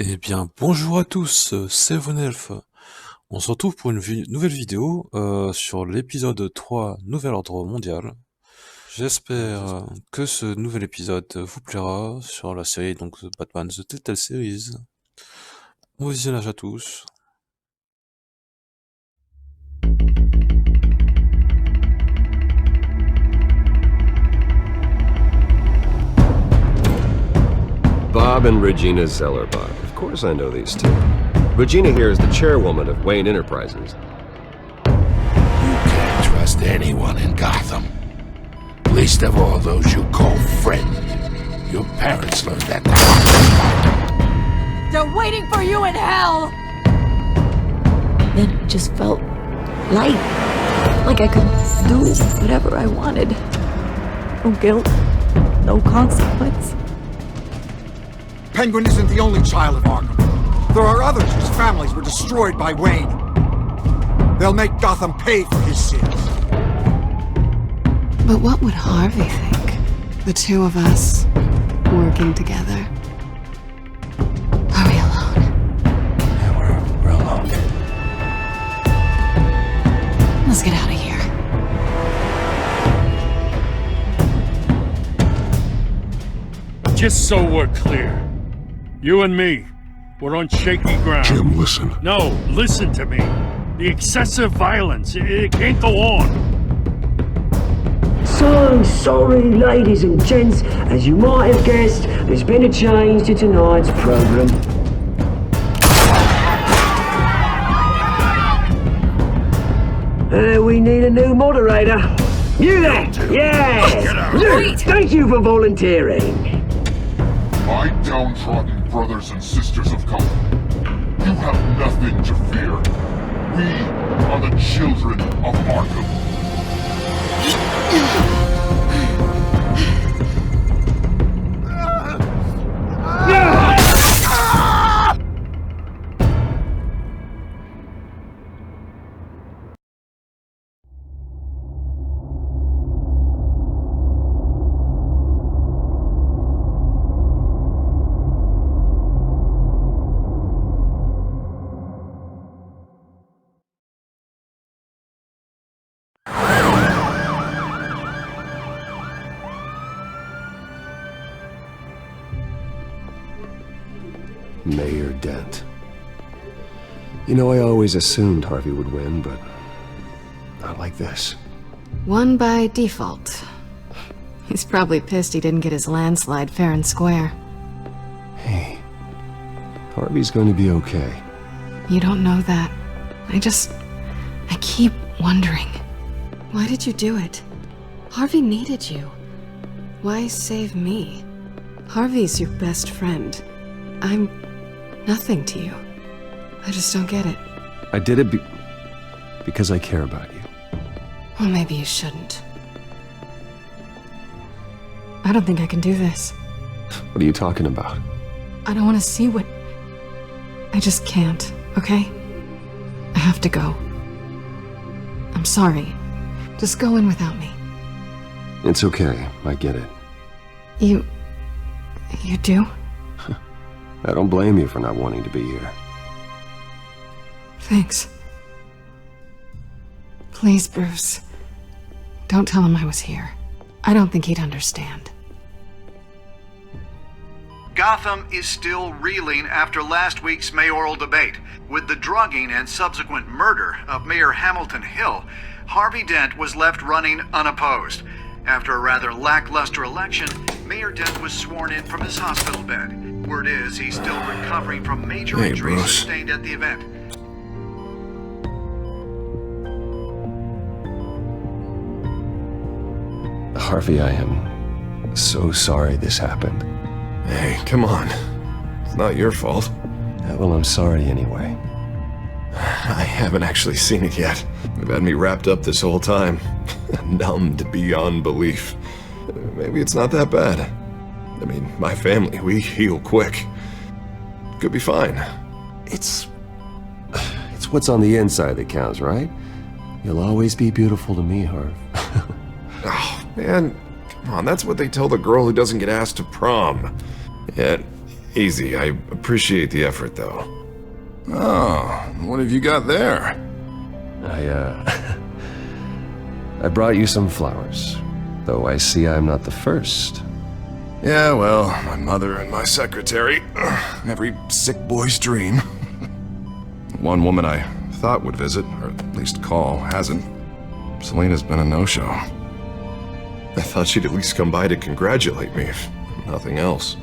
Eh bien, bonjour à tous, c'est Vonelf. On se retrouve pour une nouvelle vidéo sur l'épisode 3 Nouvel ordre mondial. J'espère que ce nouvel épisode vous plaira sur la série donc The Batman The TELLTALE Series. Bon visionnage à tous. Bob and Regina Zellerbach. Of course I know these two. Regina here is the chairwoman of Wayne Enterprises. You can't trust anyone in Gotham. Least of all those you call friends. Your parents learned that the hard way. They're waiting for you in hell! Then it just felt light. Like I could do whatever I wanted. No guilt, no consequence. Penguin isn't the only child of Arkham. There are others whose families were destroyed by Wayne. They'll make Gotham pay for his sins. But what would Harvey think? The two of us, working together. Are we alone? Yeah, we're alone. Let's get out of here. Just so we're clear, you and me, we're on shaky ground. Jim, listen. No, listen to me. The excessive violence, it can't go on. So sorry, ladies and gents. As you might have guessed, there's been a change to tonight's program. We need a new moderator. You there? Yeah! Wait. Thank you for volunteering. My downtrodden brothers and sisters of Gotham, you have nothing to fear. We are the children of Arkham. Mayor Dent. You know, I always assumed Harvey would win, but not like this. Won by default. He's probably pissed he didn't get his landslide fair and square. Hey, Harvey's going to be okay. You don't know that. I keep wondering. Why did you do it? Harvey needed you. Why save me? Harvey's your best friend. I'm nothing to you. I just don't get it. I did it because I care about you. Well, maybe you shouldn't. I don't think I can do this. What are you talking about? I don't want to see what... I just can't, okay? I have to go. I'm sorry. Just go in without me. It's okay. I get it. You do? I don't blame you for not wanting to be here. Thanks. Please, Bruce. Don't tell him I was here. I don't think he'd understand. Gotham is still reeling after last week's mayoral debate. With the drugging and subsequent murder of Mayor Hamilton Hill, Harvey Dent was left running unopposed. After a rather lackluster election, Mayor Dent was sworn in from his hospital bed. Word is he's still recovering from major injuries sustained at the event. Harvey, I am so sorry this happened. Hey, come on. It's not your fault. Yeah, well, I'm sorry anyway. I haven't actually seen it yet. They've had me wrapped up this whole time. Numbed beyond belief. Maybe it's not that bad. I mean, my family, we heal quick. Could be fine. It's what's on the inside that counts, right? You'll always be beautiful to me, Harv. Oh, man. Come on, that's what they tell the girl who doesn't get asked to prom. Yeah, Easy. I appreciate the effort, though. Oh, what have you got there? I brought you some flowers. Though I see I'm not the first. Yeah, well, my mother and my secretary. Every sick boy's dream. One woman I thought would visit, or at least call, hasn't. Selena's been a no-show. I thought she'd at least come by to congratulate me, if nothing else.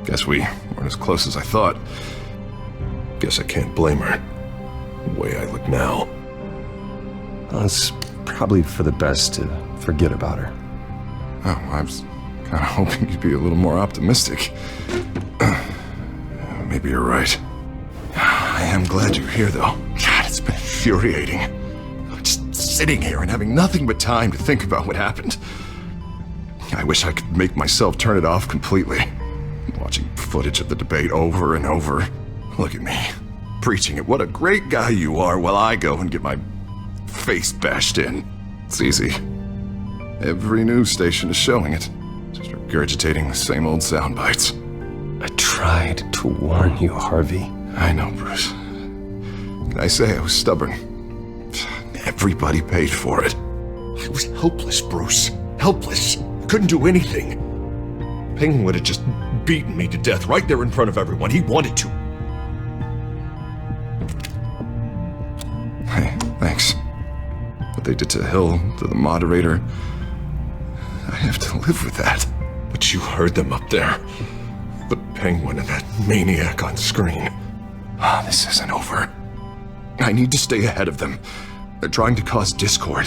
Guess we weren't as close as I thought. Guess I can't blame her. The way I look now. Well, it's probably for the best to forget about her. Oh, I was kind of hoping you'd be a little more optimistic. Maybe you're right. I am glad you're here, though. God, it's been infuriating. Just sitting here and having nothing but time to think about what happened. I wish I could make myself turn it off completely. Watching footage of the debate over and over. Look at me, preaching at what a great guy you are while I go and get my face bashed in. It's easy. Every news station is showing it. Just regurgitating the same old sound bites. I tried to warn you, Harvey. I know, Bruce. Can I say I was stubborn? Everybody paid for it. I was helpless, Bruce. Helpless. Couldn't do anything. Penguin would have just beaten me to death right there in front of everyone. He wanted to. Hey, thanks. What they did to Hill, to the moderator, I have to live with that. But you heard them up there. The Penguin and that maniac on screen. This isn't over. I need to stay ahead of them. They're trying to cause discord.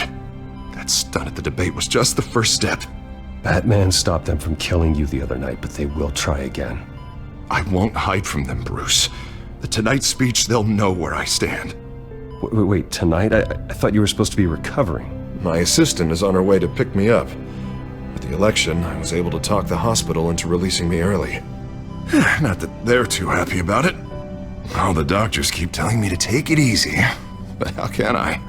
That stunt at the debate was just the first step. Batman stopped them from killing you the other night, but they will try again. I won't hide from them, Bruce. The Tonight speech, they'll know where I stand. Wait, tonight? I thought you were supposed to be recovering. My assistant is on her way to pick me up. With the election, I was able to talk the hospital into releasing me early. Not that they're too happy about it. All the doctors keep telling me to take it easy. But how can I?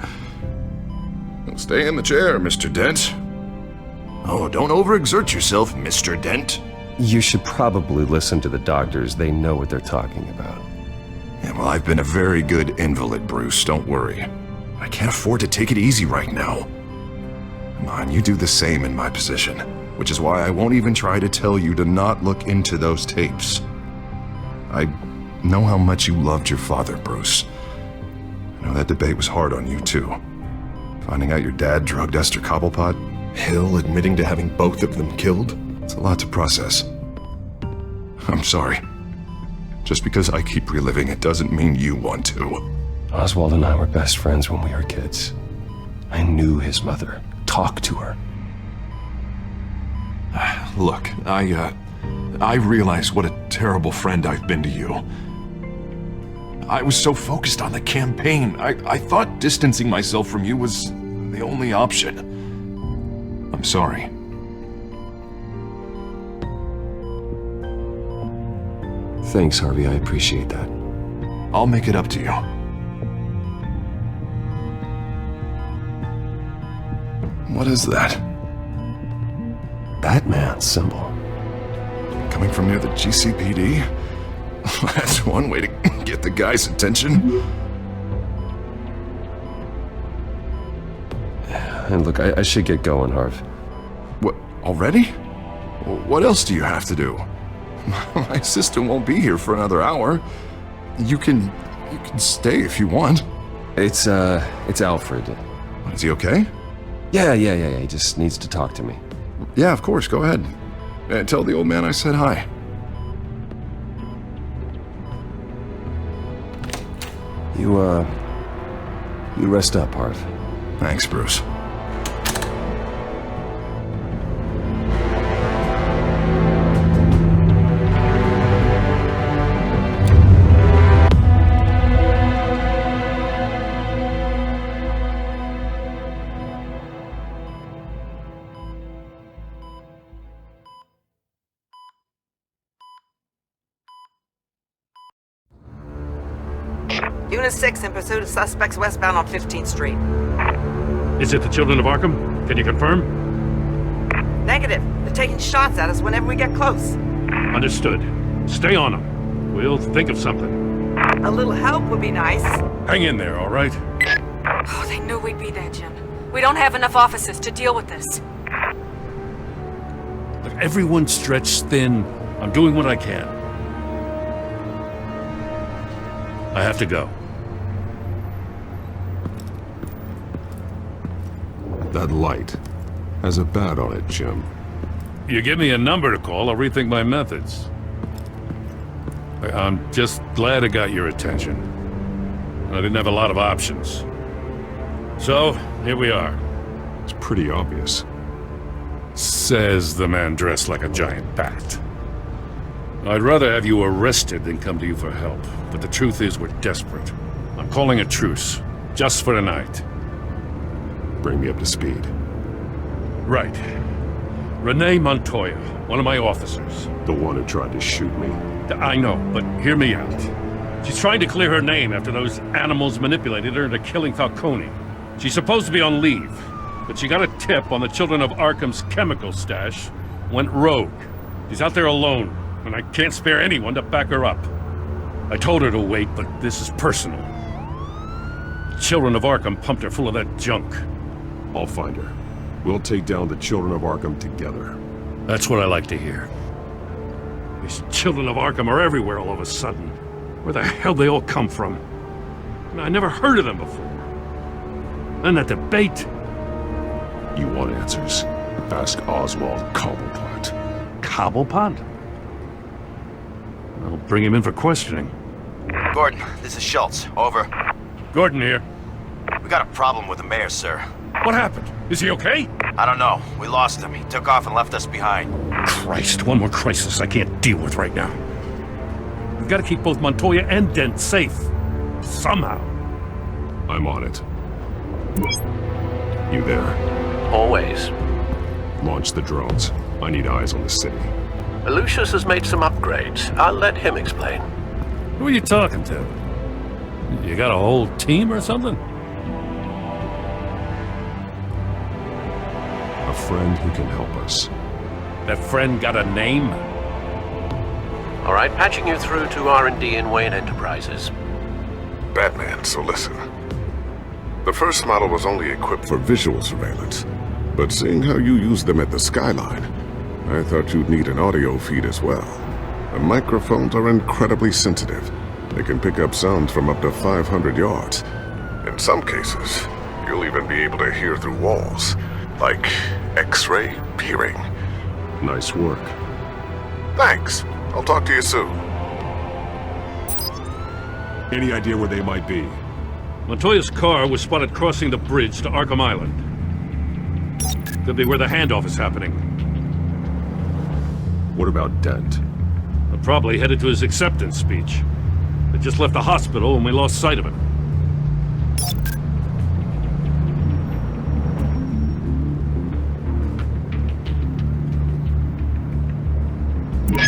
Stay in the chair, Mr. Dent. Oh, don't overexert yourself, Mr. Dent. You should probably listen to the doctors. They know what they're talking about. Yeah, well, I've been a very good invalid, Bruce. Don't worry. I can't afford to take it easy right now. Come on, you do the same in my position. Which is why I won't even try to tell you to not look into those tapes. I know how much you loved your father, Bruce. I know that debate was hard on you, too. Finding out your dad drugged Esther Cobblepot, Hill admitting to having both of them killed, it's a lot to process. I'm sorry. Just because I keep reliving it doesn't mean you want to. Oswald and I were best friends when we were kids. I knew his mother. Talked to her. Look, I realize what a terrible friend I've been to you. I was so focused on the campaign, I thought distancing myself from you was the only option. I'm sorry. Thanks, Harvey. I appreciate that. I'll make it up to you. What is that? Batman symbol. Coming from near the GCPD? That's one way to get the guy's attention. And look, I should get going, Harv. What, already? What else do you have to do? My assistant won't be here for another hour. You can stay if you want. It's Alfred. Is he okay? Yeah. He just needs to talk to me. Yeah, of course. Go ahead. And tell the old man I said hi. You rest up, Harv. Thanks, Bruce. Unit 6 in pursuit of suspects westbound on 15th Street. Is it the Children of Arkham? Can you confirm? Negative. They're taking shots at us whenever we get close. Understood. Stay on them. We'll think of something. A little help would be nice. Hang in there, all right? Oh, they knew we'd be there, Jim. We don't have enough officers to deal with this. Look, everyone's stretched thin. I'm doing what I can. I have to go. That light has a bat on it, Jim. You give me a number to call, I'll rethink my methods. I'm just glad I got your attention. I didn't have a lot of options. So, here we are. It's pretty obvious. Says the man dressed like a giant bat. I'd rather have you arrested than come to you for help. But the truth is, we're desperate. I'm calling a truce. Just for tonight. Bring me up to speed. Right. Renee Montoya, one of my officers. The one who tried to shoot me. I know, but hear me out. She's trying to clear her name after those animals manipulated her into killing Falcone. She's supposed to be on leave, but she got a tip on the Children of Arkham's chemical stash, went rogue. She's out there alone, and I can't spare anyone to back her up. I told her to wait, but this is personal. The Children of Arkham pumped her full of that junk. I'll find her. We'll take down the Children of Arkham together. That's what I like to hear. These Children of Arkham are everywhere all of a sudden. Where the hell they all come from? I never heard of them before. And that debate. You want answers? Ask Oswald Cobblepot. Cobblepot? I'll bring him in for questioning. Gordon, this is Schultz. Over. Gordon here. We got a problem with the mayor, sir. What happened? Is he okay? I don't know. We lost him. He took off and left us behind. Christ, one more crisis I can't deal with right now. We've got to keep both Montoya and Dent safe. Somehow. I'm on it. You there? Always. Launch the drones. I need eyes on the city. Lucius has made some upgrades. I'll let him explain. Who are you talking to? You got a whole team or something? A friend who can help us. That friend got a name? All right, patching you through to R&D in Wayne Enterprises. Batman, so listen. The first model was only equipped for visual surveillance, but seeing how you use them at the skyline, I thought you'd need an audio feed as well. The microphones are incredibly sensitive. They can pick up sounds from up to 500 yards. In some cases, you'll even be able to hear through walls, like X-ray peering. Nice work. Thanks. I'll talk to you soon. Any idea where they might be? Montoya's car was spotted crossing the bridge to Arkham Island. Could be where the handoff is happening. What about Dent? I'm probably headed to his acceptance speech. They just left the hospital and we lost sight of him.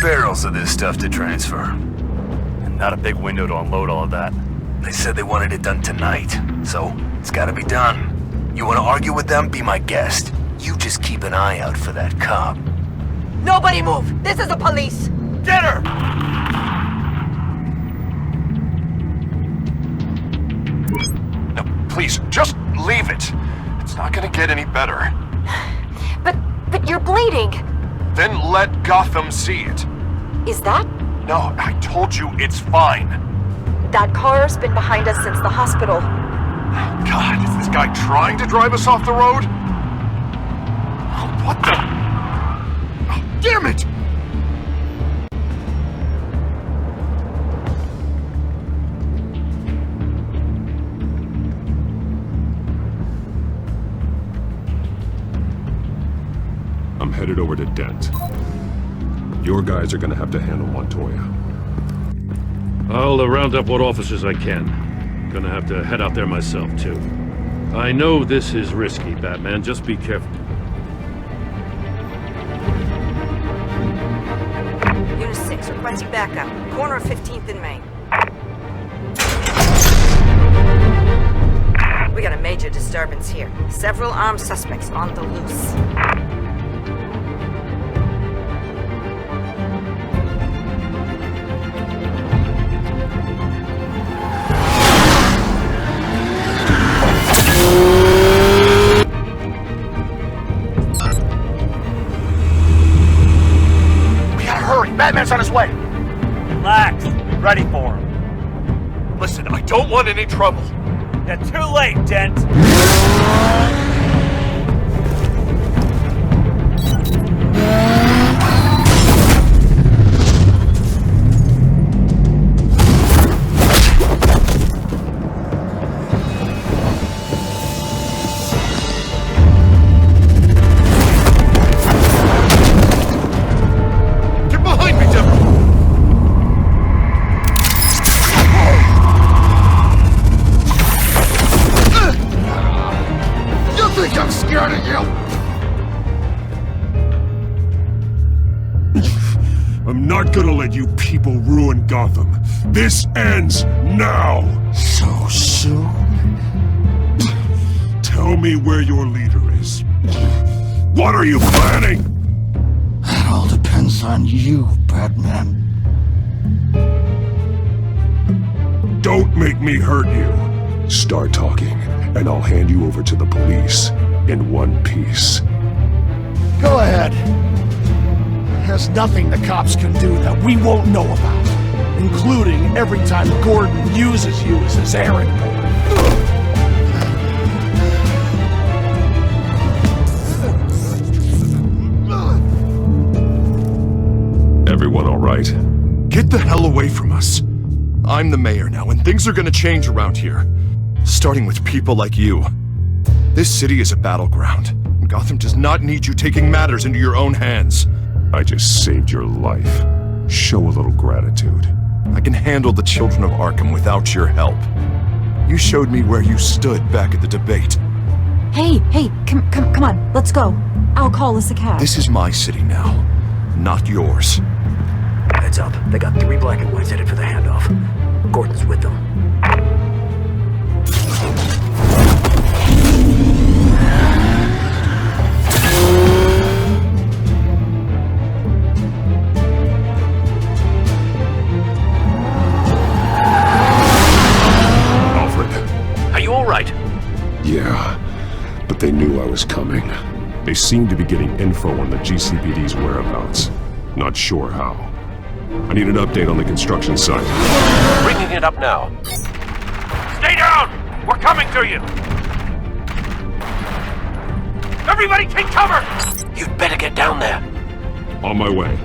Barrels of this stuff to transfer. And not a big window to unload all of that. They said they wanted it done tonight, so it's gotta be done. You wanna argue with them? Be my guest. You just keep an eye out for that cop. Nobody move! This is the police! Get her! No, please, just leave it. It's not gonna get any better. But you're bleeding! Then let Gotham see it. Is that? No, I told you it's fine. That car's been behind us since the hospital. God, is this guy trying to drive us off the road? What the? Oh, damn it! I'm headed over to Dent. Your guys are gonna have to handle Montoya. I'll round up what officers I can. Gonna have to head out there myself, too. I know this is risky, Batman. Just be careful. Unit 6, requesting backup. Corner of 15th and Main. We got a major disturbance here. Several armed suspects on the loose. trouble. You're too late, Dent. I'm not gonna let you people ruin Gotham. This ends now! So soon? Tell me where your leader is. What are you planning? That all depends on you, Batman. Don't make me hurt you. Start talking, and I'll hand you over to the police in one piece. Go ahead. There's nothing the cops can do that we won't know about, including every time Gordon uses you as his errand boy. Everyone all right? Get the hell away from us. I'm the mayor now, and things are gonna change around here. Starting with people like you. This city is a battleground. Gotham does not need you taking matters into your own hands. I just saved your life. Show a little gratitude. I can handle the children of Arkham without your help. You showed me where you stood back at the debate. Hey, come on, let's go. I'll call us a cab. This is my city now, not yours. Heads up, they got 3 black and whites headed for the handoff. Gordon's with them. Yeah, but they knew I was coming. They seemed to be getting info on the GCPD's whereabouts. Not sure how. I need an update on the construction site. Bringing it up now. Stay down! We're coming to you! Everybody take cover! You'd better get down there. On my way.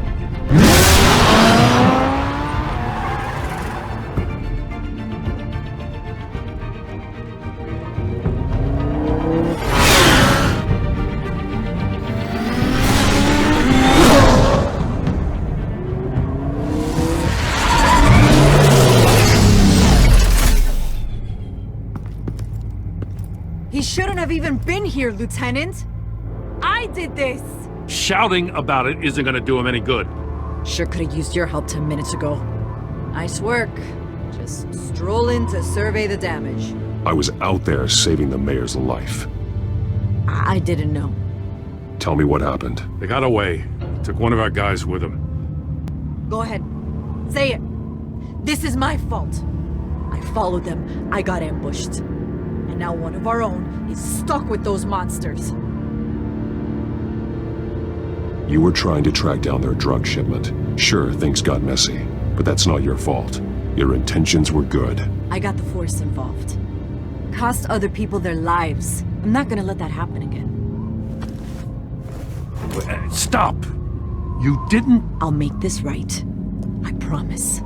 He shouldn't have even been here, Lieutenant. I did this. Shouting about it isn't gonna do him any good. Sure could have used your help 10 minutes ago. Nice work. Just stroll in to survey the damage. I was out there saving the mayor's life. I didn't know. Tell me what happened. They got away. Took one of our guys with them. Go ahead. Say it. This is my fault. I followed them. I got ambushed. And now one of our own is stuck with those monsters. You were trying to track down their drug shipment. Sure, things got messy, but that's not your fault. Your intentions were good. I got the Force involved. Cost other people their lives. I'm not gonna let that happen again. Stop! You didn't... I'll make this right. I promise.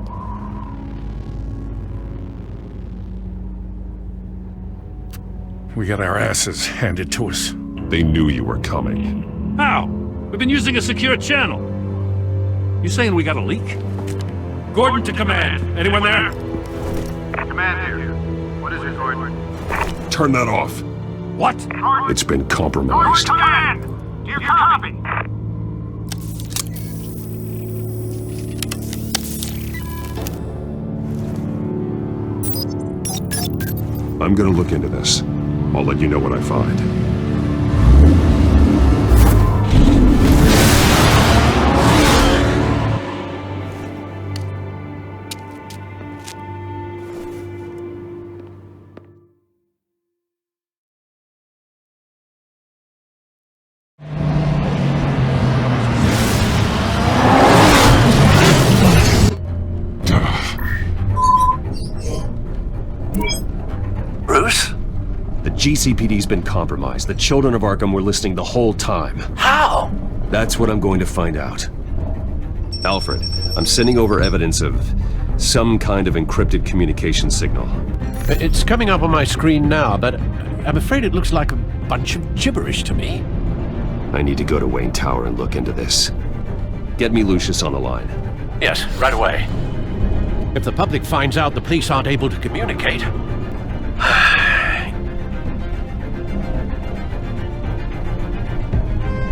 We got our asses handed to us. They knew you were coming. How? We've been using a secure channel. You saying we got a leak? Gordon to command. Anyone there? Command here. What is it, Gordon? Turn that off. What? It's been compromised. Command! Do you copy? I'm gonna look into this. I'll let you know what I find. The GCPD's been compromised. The children of Arkham were listening the whole time. How? That's what I'm going to find out. Alfred, I'm sending over evidence of some kind of encrypted communication signal. It's coming up on my screen now, but I'm afraid it looks like a bunch of gibberish to me. I need to go to Wayne Tower and look into this. Get me Lucius on the line. Yes, right away. If the public finds out the police aren't able to communicate...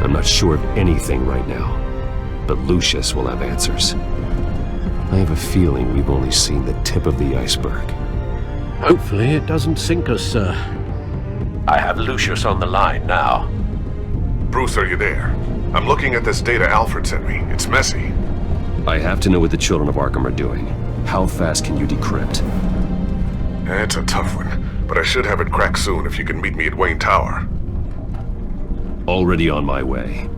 I'm not sure of anything right now, but Lucius will have answers. I have a feeling we've only seen the tip of the iceberg. Hopefully it doesn't sink us, sir. I have Lucius on the line now. Bruce, are you there? I'm looking at this data Alfred sent me. It's messy. I have to know what the children of Arkham are doing. How fast can you decrypt? It's a tough one, but I should have it cracked soon if you can meet me at Wayne Tower. Already on my way.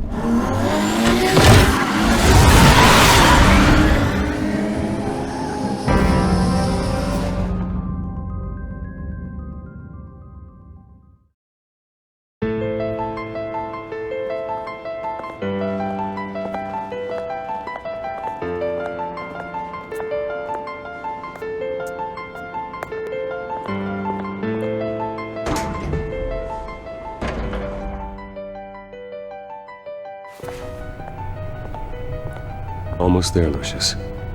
Almost there, Lucius.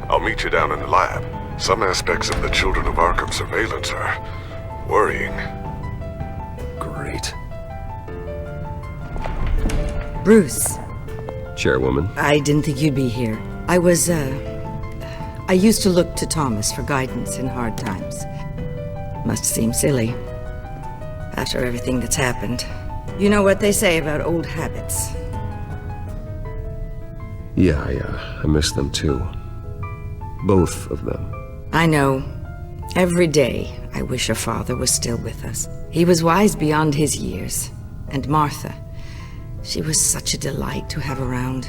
I'll meet you down in the lab. Some aspects of the Children of Arkham surveillance are worrying. Great. Bruce. Chairwoman. I didn't think you'd be here. I used to look to Thomas for guidance in hard times. Must seem silly. After everything that's happened. You know what they say about old habits. Yeah, I miss them too. Both of them. I know. Every day, I wish your father was still with us. He was wise beyond his years. And Martha, she was such a delight to have around.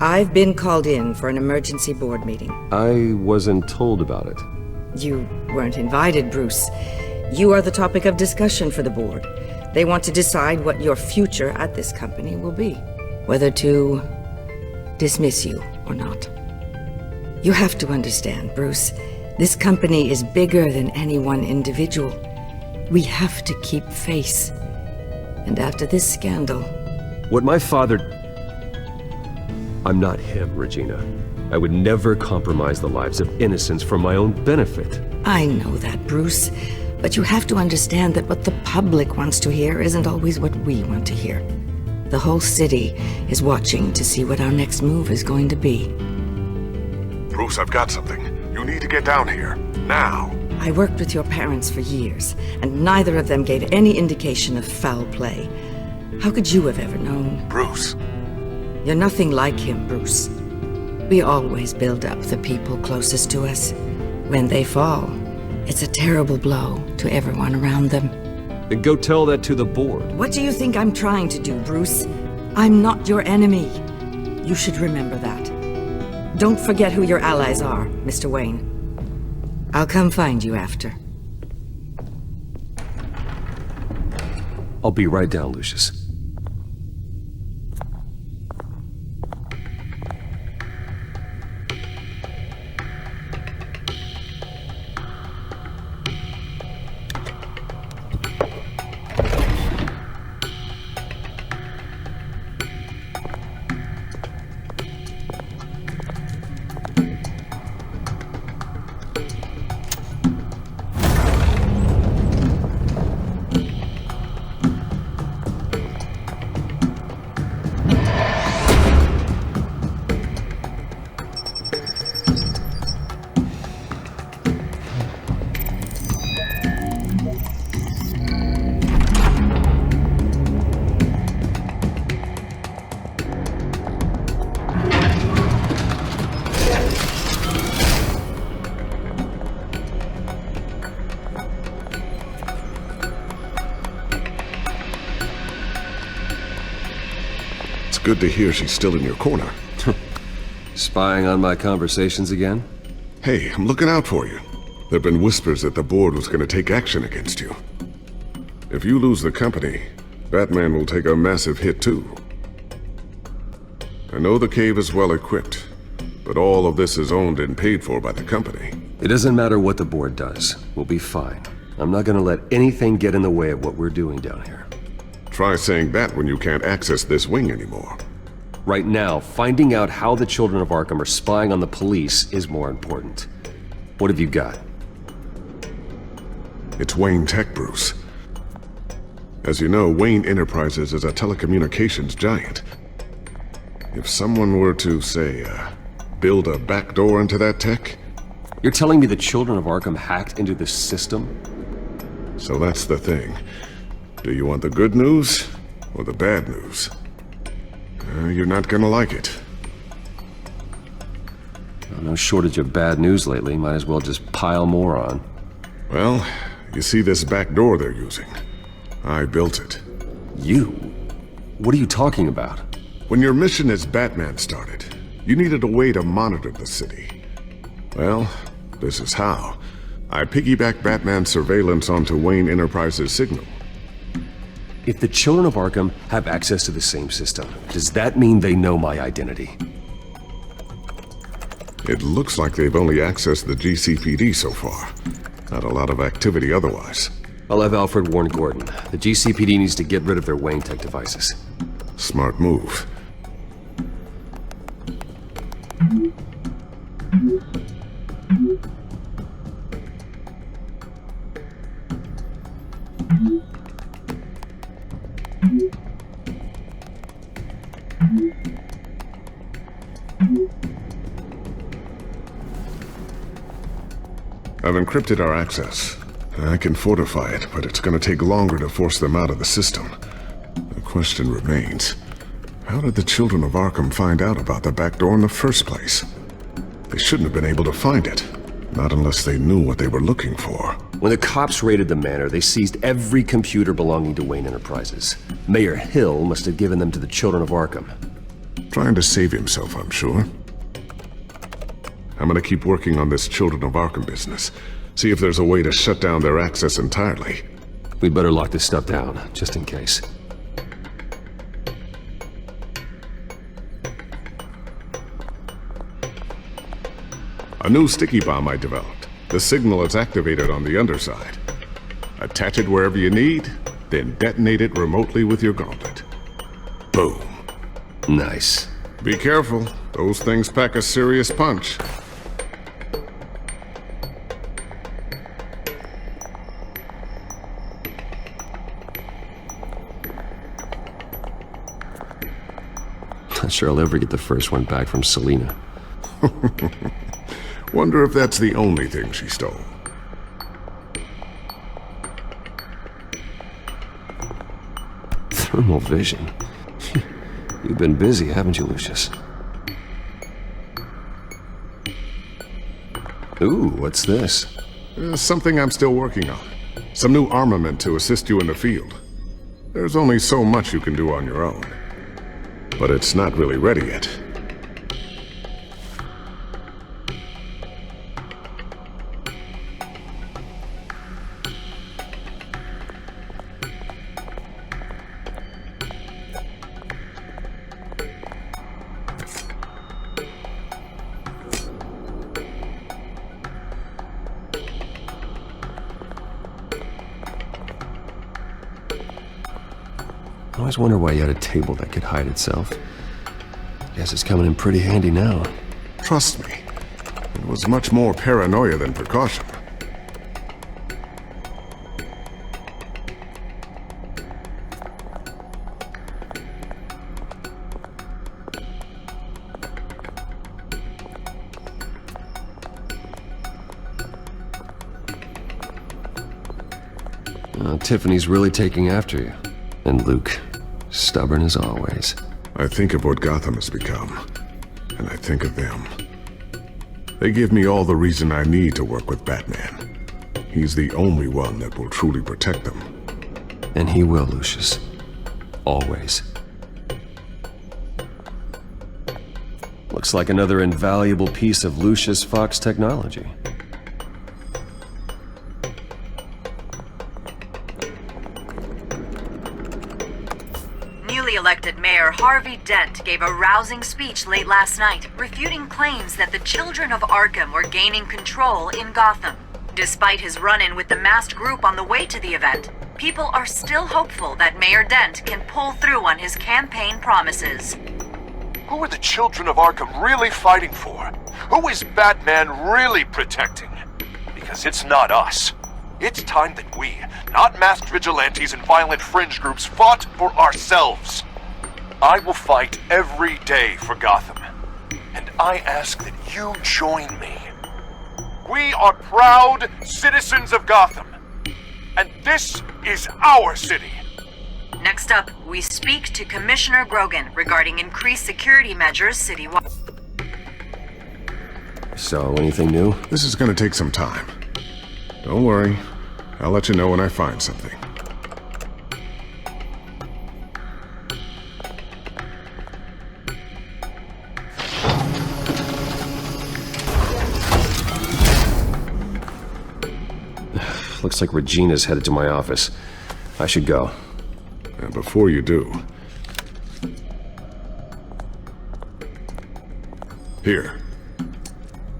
I've been called in for an emergency board meeting. I wasn't told about it. You weren't invited, Bruce. You are the topic of discussion for the board. They want to decide what your future at this company will be. Whether to dismiss you or not. You have to understand, Bruce. This company is bigger than any one individual. We have to keep face. And after this scandal... What my father... I'm not him, Regina. I would never compromise the lives of innocents for my own benefit. I know that, Bruce. But you have to understand that what the public wants to hear isn't always what we want to hear. The whole city is watching to see what our next move is going to be. Bruce, I've got something. You need to get down here. Now. I worked with your parents for years, and neither of them gave any indication of foul play. How could you have ever known? Bruce. You're nothing like him, Bruce. We always build up the people closest to us. When they fall, it's a terrible blow to everyone around them. Then go tell that to the board. What do you think I'm trying to do, Bruce? I'm not your enemy. You should remember that. Don't forget who your allies are, Mr. Wayne. I'll come find you after. I'll be right down, Lucius. Good to hear she's still in your corner. Spying on my conversations again? Hey, I'm looking out for you. There have been whispers that the board was going to take action against you. If you lose the company, Batman will take a massive hit too. I know the cave is well equipped, but all of this is owned and paid for by the company. It doesn't matter what the board does. We'll be fine. I'm not gonna let anything get in the way of what we're doing down here. Try saying that when you can't access this wing anymore. Right now, finding out how the children of Arkham are spying on the police is more important. What have you got? It's Wayne Tech, Bruce. As you know, Wayne Enterprises is a telecommunications giant. If someone were to, say, build a backdoor into that tech... You're telling me the children of Arkham hacked into this system? So that's the thing. Do you want the good news or the bad news? You're not gonna like it. No shortage of bad news lately. Might as well just pile more on. Well, you see this back door they're using? I built it. You? What are you talking about? When your mission as Batman started, you needed a way to monitor the city. Well, this is how. I piggybacked Batman's surveillance onto Wayne Enterprises' signal. If the children of Arkham have access to the same system, does that mean they know my identity? It looks like they've only accessed the GCPD so far. Not a lot of activity otherwise. I'll have Alfred warn Gordon. The GCPD needs to get rid of their Wayne Tech devices. Smart move. I've encrypted our access. I can fortify it, but it's going to take longer to force them out of the system. The question remains, how did the children of Arkham find out about the back door in the first place? They shouldn't have been able to find it. Not unless they knew what they were looking for. When the cops raided the manor, they seized every computer belonging to Wayne Enterprises. Mayor Hill must have given them to the children of Arkham. Trying to save himself, I'm sure. I'm gonna keep working on this Children of Arkham business. See if there's a way to shut down their access entirely. We'd better lock this stuff down, just in case. A new sticky bomb I developed. The signal is activated on the underside. Attach it wherever you need, then detonate it remotely with your gauntlet. Boom. Nice. Be careful. Those things pack a serious punch. Not sure I'll ever get the first one back from Selina. Wonder if that's the only thing she stole. Thermal vision. You've been busy, haven't you, Lucius? Ooh, what's this? Something I'm still working on. Some new armament to assist you in the field. There's only so much you can do on your own. But it's not really ready yet. I always wonder why you had a table that could hide itself. Guess it's coming in pretty handy now. Trust me, it was much more paranoia than precaution. Tiffany's really taking after you. And Luke, stubborn as always. I think of what Gotham has become, and I think of them. They give me all the reason I need to work with Batman. He's the only one that will truly protect them. And he will, Lucius. Always. Looks like another invaluable piece of Lucius Fox technology. Newly elected Mayor Harvey Dent gave a rousing speech late last night, refuting claims that the children of Arkham were gaining control in Gotham. Despite his run-in with the masked group on the way to the event, people are still hopeful that Mayor Dent can pull through on his campaign promises. Who are the children of Arkham really fighting for? Who is Batman really protecting? Because it's not us. It's time that we, not masked vigilantes and violent fringe groups, fought for ourselves. I will fight every day for Gotham. And I ask that you join me. We are proud citizens of Gotham. And this is our city. Next up, we speak to Commissioner Grogan regarding increased security measures citywide. So, anything new? This is gonna take some time. Don't worry. I'll let you know when I find something. Looks like Regina's headed to my office. I should go. And before you do... Here.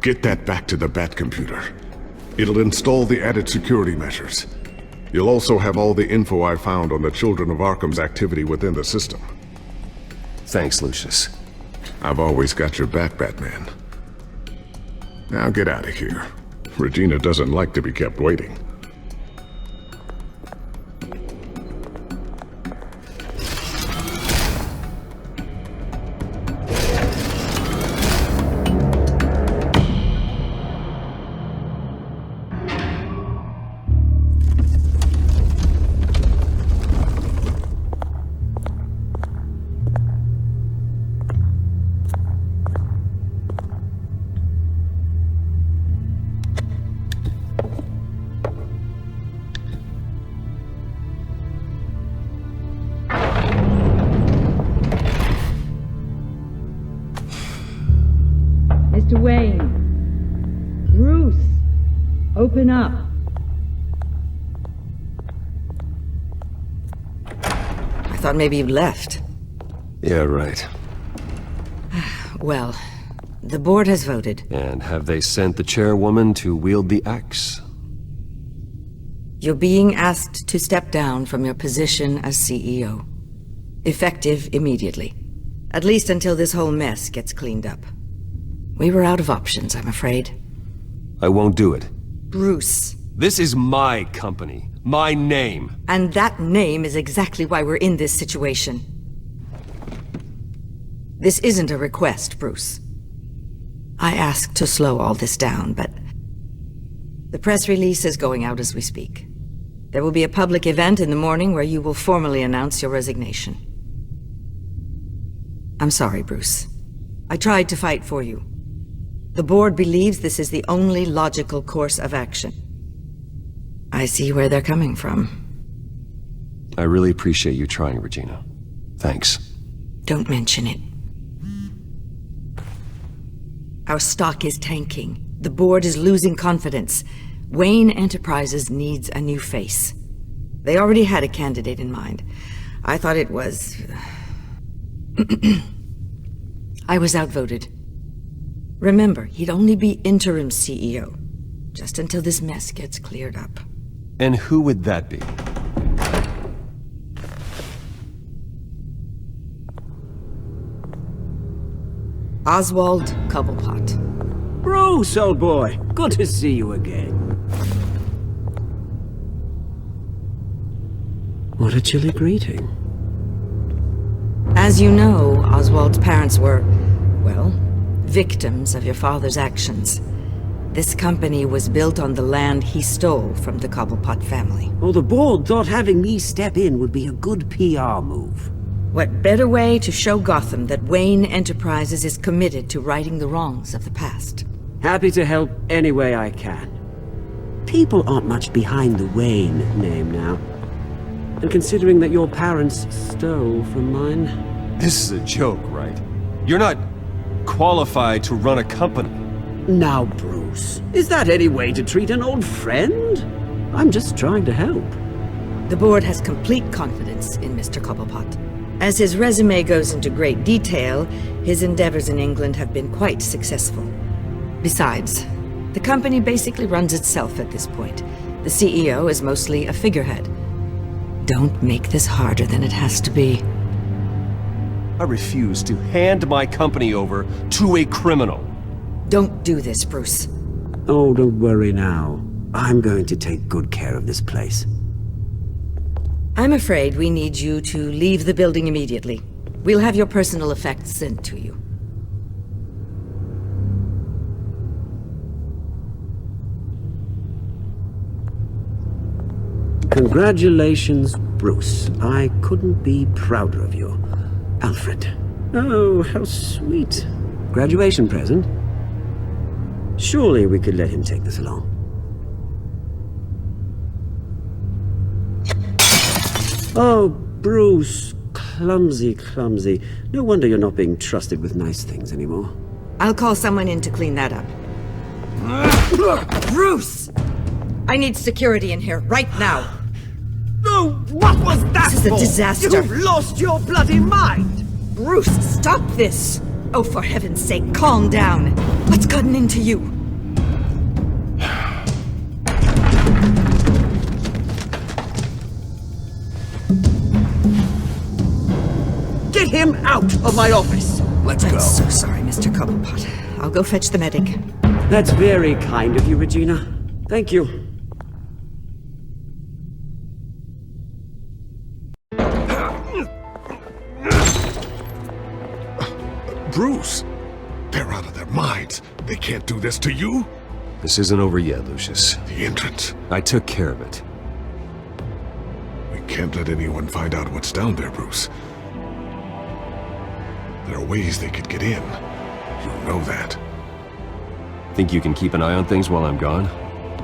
Get that back to the Bat computer. It'll install the added security measures. You'll also have all the info I found on the Children of Arkham's activity within the system. Thanks, Lucius. I've always got your back, Batman. Now get out of here. Regina doesn't like to be kept waiting. Mr. Wayne. Bruce. Open up. I thought maybe you left. Yeah, right. Well, the board has voted. And have they sent the chairwoman to wield the axe? You're being asked to step down from your position as CEO. Effective immediately. At least until this whole mess gets cleaned up. We were out of options, I'm afraid. I won't do it. Bruce. This is my company. My name. And that name is exactly why we're in this situation. This isn't a request, Bruce. I asked to slow all this down, but... the press release is going out as we speak. There will be a public event in the morning where you will formally announce your resignation. I'm sorry, Bruce. I tried to fight for you. The board believes this is the only logical course of action. I see where they're coming from. I really appreciate you trying, Regina. Thanks. Don't mention it. Our stock is tanking. The board is losing confidence. Wayne Enterprises needs a new face. They already had a candidate in mind. I thought it was... I was outvoted. Remember, he'd only be interim CEO, just until this mess gets cleared up. And who would that be? Oswald Cobblepot. Bruce, old boy. Good to see you again. What a chilly greeting. As you know, Oswald's parents were, well, victims of your father's actions. This company was built on the land he stole from the Cobblepot family. Well, the board thought having me step in would be a good PR move. What better way to show Gotham that Wayne Enterprises is committed to righting the wrongs of the past? Happy to help any way I can. People aren't much behind the Wayne name now. And considering that your parents stole from mine... This is a joke, right? You're not qualified to run a company. Now, Bruce, is that any way to treat an old friend? I'm just trying to help. The board has complete confidence in Mr. Cobblepot. As his resume goes into great detail, his endeavors in England have been quite successful. Besides, the company basically runs itself at this point. The CEO is mostly a figurehead. Don't make this harder than it has to be. I refuse to hand my company over to a criminal. Don't do this, Bruce. Oh, don't worry now. I'm going to take good care of this place. I'm afraid we need you to leave the building immediately. We'll have your personal effects sent to you. Congratulations, Bruce. I couldn't be prouder of you. Alfred. Oh, how sweet. Graduation present? Surely we could let him take this along. Oh, Bruce. Clumsy, clumsy. No wonder you're not being trusted with nice things anymore. I'll call someone in to clean that up. Bruce! I need security in here, right now. Oh, what was that This is a disaster. You've lost your bloody mind! Bruce, stop this! Oh, for heaven's sake, calm down. What's gotten into you? Get him out of my office! Let's go. I'm so sorry, Mr. Cobblepot. I'll go fetch the medic. That's very kind of you, Regina. Thank you. Bruce! They're out of their minds. They can't do this to you. This isn't over yet, Lucius. The entrance. I took care of it. We can't let anyone find out what's down there, Bruce. There are ways they could get in. You know that. Think you can keep an eye on things while I'm gone?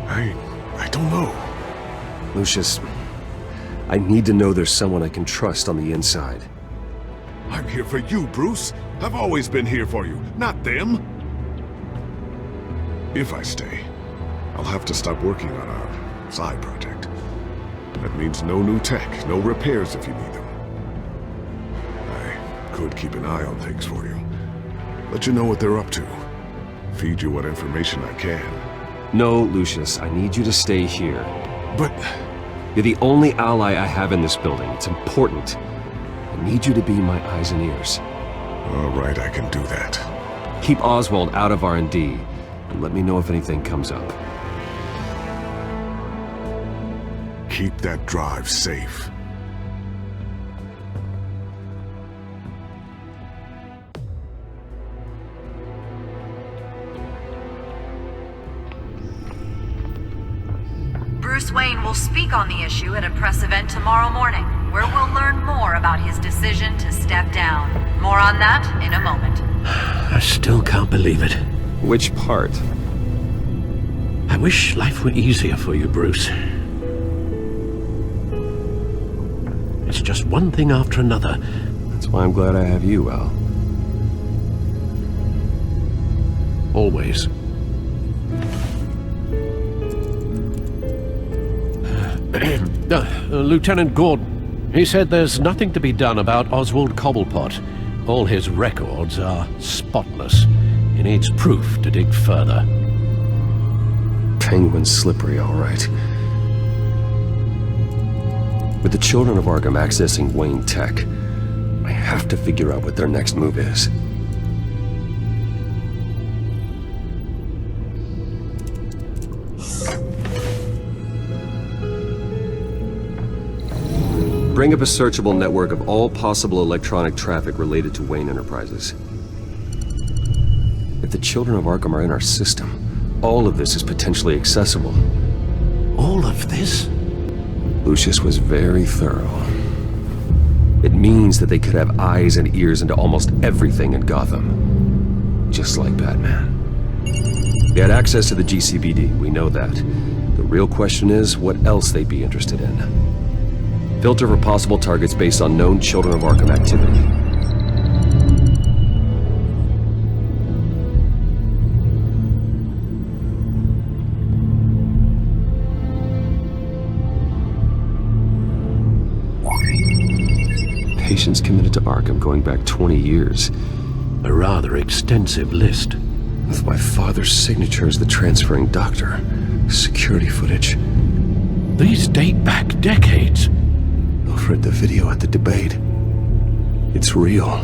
I don't know. Lucius, I need to know there's someone I can trust on the inside. I'm here for you, Bruce. I've always been here for you, not them. If I stay, I'll have to stop working on our side project. That means no new tech, no repairs if you need them. I could keep an eye on things for you. Let you know what they're up to. Feed you what information I can. No, Lucius, I need you to stay here. But... You're the only ally I have in this building. It's important. I need you to be my eyes and ears. All right, I can do that. Keep Oswald out of R&D, and let me know if anything comes up. Keep that drive safe. Bruce Wayne will speak on the issue at a press event tomorrow morning, where we'll learn more about his decision to step down. More on that in a moment. I still can't believe it. Which part? I wish life were easier for you, Bruce. It's just one thing after another. That's why I'm glad I have you, Al. Always. Lieutenant Gordon, he said there's nothing to be done about Oswald Cobblepot. All his records are spotless. He needs proof to dig further. Penguin's slippery, all right. With the children of Arkham accessing Wayne Tech, I have to figure out what their next move is. Bring up a searchable network of all possible electronic traffic related to Wayne Enterprises. If the children of Arkham are in our system, all of this is potentially accessible. All of this? Lucius was very thorough. It means that they could have eyes and ears into almost everything in Gotham. Just like Batman. They had access to the GCPD, we know that. The real question is what else they'd be interested in. Filter for possible targets based on known Children of Arkham activity. patients committed to Arkham going back 20 years. A rather extensive list. With my father's signature as the transferring doctor. Security footage. These date back decades. Alfred, the video at the debate. It's real.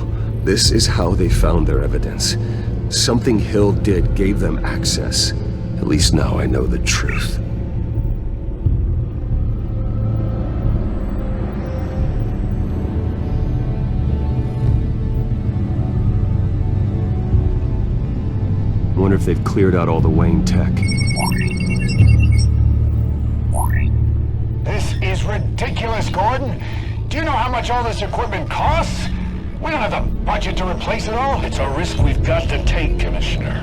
This is how they found their evidence. Something Hill did gave them access. At least now I know the truth. Wonder if they've cleared out all the Wayne tech. This is ridiculous, Gordon. Do you know how much all this equipment costs? We don't have the budget to replace it all. It's a risk we've got to take, Commissioner.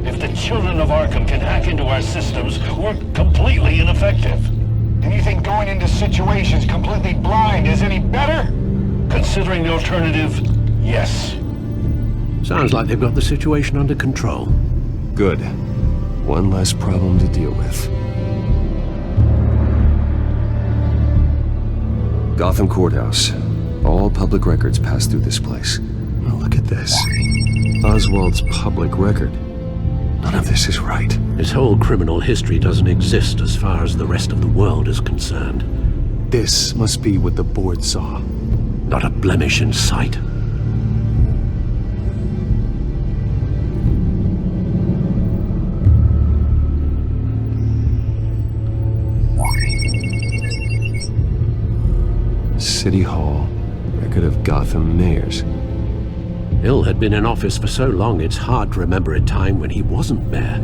If the children of Arkham can hack into our systems, we're completely ineffective. And you think going into situations completely blind is any better? Considering the alternative, yes. Sounds like they've got the situation under control. Good. One less problem to deal with. Gotham Courthouse. All public records pass through this place. Oh, look at this. Oswald's public record. None of this is right. His whole criminal history doesn't exist as far as the rest of the world is concerned. This must be what the board saw. Not a blemish in sight. City Hall. Record of Gotham mayors. Hill had been in office for so long it's hard to remember a time when he wasn't mayor.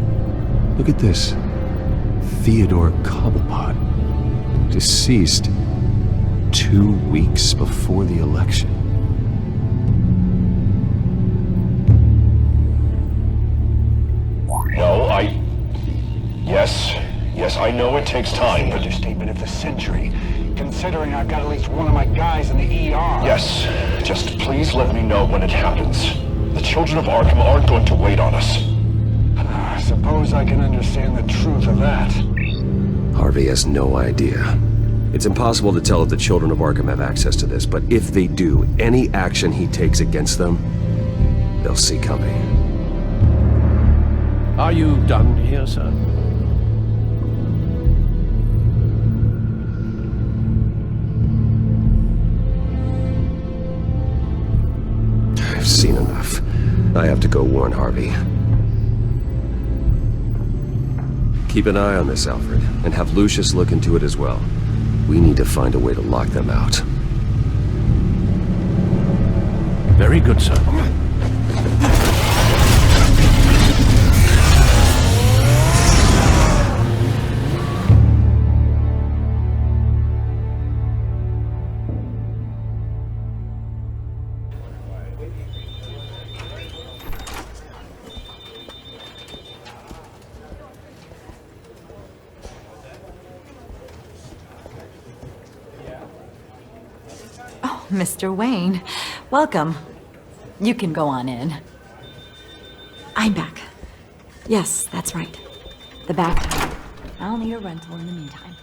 Look at this. Theodore Cobblepot. Deceased 2 weeks before the election. No, Yes, I know it takes time, but... Understatement of the century. Considering I've got at least one of my guys in the ER. Yes, just please let me know when it happens. The children of Arkham aren't going to wait on us. I suppose I can understand the truth of that. Harvey has no idea. It's impossible to tell if the children of Arkham have access to this, but if they do, any action he takes against them, they'll see coming. Are you done here, sir? I've seen enough. I have to go warn Harvey. Keep an eye on this, Alfred, and have Lucius look into it as well. We need to find a way to lock them out. Very good, sir. Mr. Wayne, welcome. You can go on in. I'm back. Yes, that's right. The back. I'll need a rental in the meantime.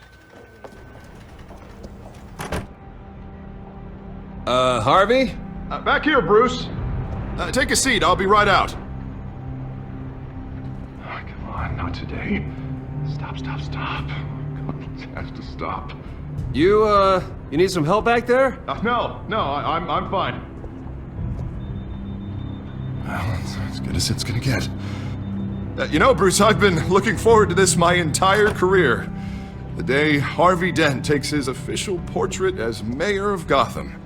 Harvey? Back here, Bruce. Take a seat, I'll be right out. Oh, come on, not today. Stop. God, it has to stop. You need some help back there? No, I'm fine. Well, it's as good as it's gonna get. You know, Bruce, I've been looking forward to this my entire career. The day Harvey Dent takes his official portrait as mayor of Gotham.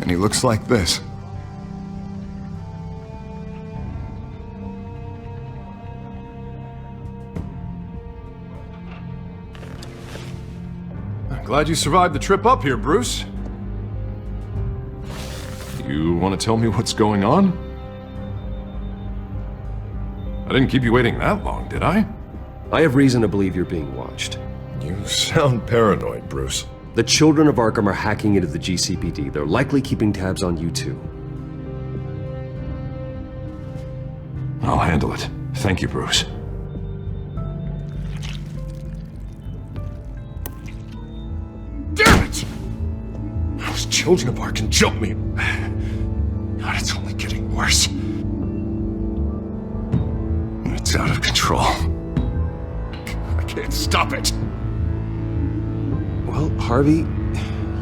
And he looks like this. Glad you survived the trip up here, Bruce. You want to tell me what's going on? I didn't keep you waiting that long, did I? I have reason to believe you're being watched. You sound paranoid, Bruce. The children of Arkham are hacking into the GCPD. They're likely keeping tabs on you too. I'll handle it. Thank you, Bruce. children of Arkham jumped me. God, it's only getting worse. It's out of control. I can't stop it. Well, Harvey,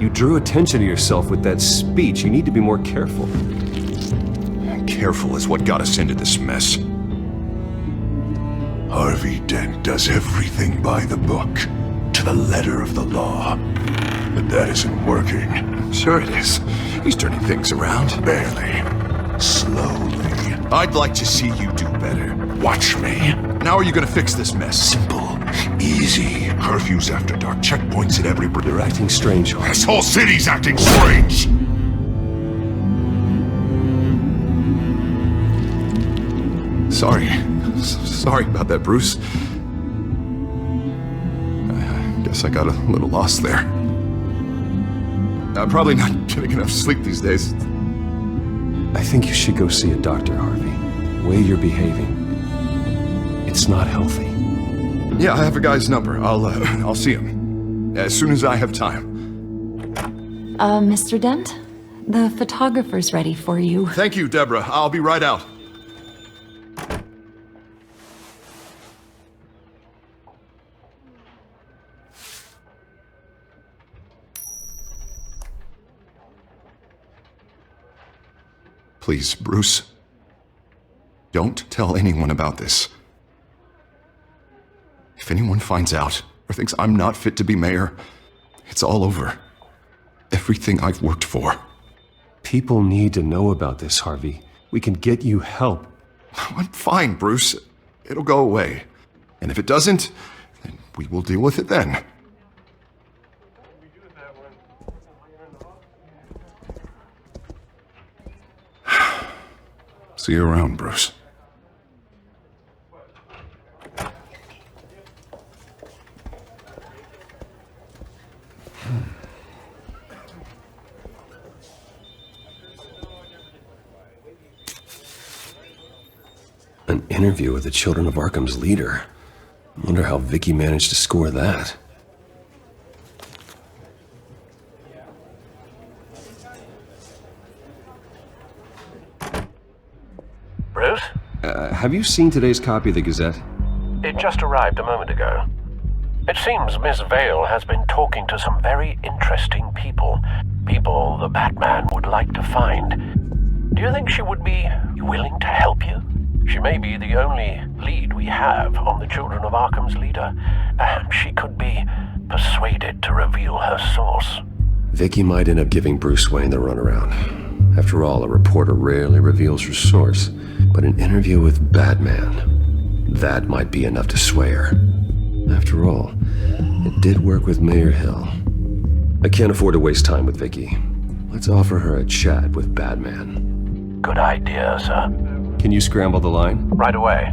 you drew attention to yourself with that speech. You need to be more careful. Careful is what got us into this mess. Harvey Dent does everything by the book, to the letter of the law. But that isn't working. Sure it is. He's turning things around. Barely. Slowly. I'd like to see you do better. Watch me. Now are you gonna fix this mess? Simple. Easy. Curfews after dark. Checkpoints at every... They're acting strange, Harvey. This whole city's acting strange! Sorry about that, Bruce. I guess I got a little lost there. I'm probably not getting enough sleep these days. I think you should go see a doctor, Harvey. The way you're behaving, it's not healthy. Yeah, I have a guy's number. I'll see him as soon as I have time. Mr. Dent? The photographer's ready for you. Thank you, Deborah. I'll be right out. Please, Bruce. Don't tell anyone about this. If anyone finds out or thinks I'm not fit to be mayor, it's all over. Everything I've worked for. People need to know about this, Harvey. We can get you help. I'm fine, Bruce. It'll go away. And if it doesn't, then we will deal with it then. See you around, Bruce. An interview with the Children of Arkham's leader. I wonder how Vicky managed to score that. Bruce? Have you seen today's copy of the Gazette? It just arrived a moment ago. It seems Miss Vale has been talking to some very interesting people. People the Batman would like to find. Do you think she would be willing to help you? She may be the only lead we have on the Children of Arkham's leader. Perhaps she could be persuaded to reveal her source. Vicky might end up giving Bruce Wayne the runaround. After all, a reporter rarely reveals her source. But an interview with Batman, that might be enough to sway her. After all, it did work with Mayor Hill. I can't afford to waste time with Vicky. Let's offer her a chat with Batman. Good idea, sir. Can you scramble the line? Right away.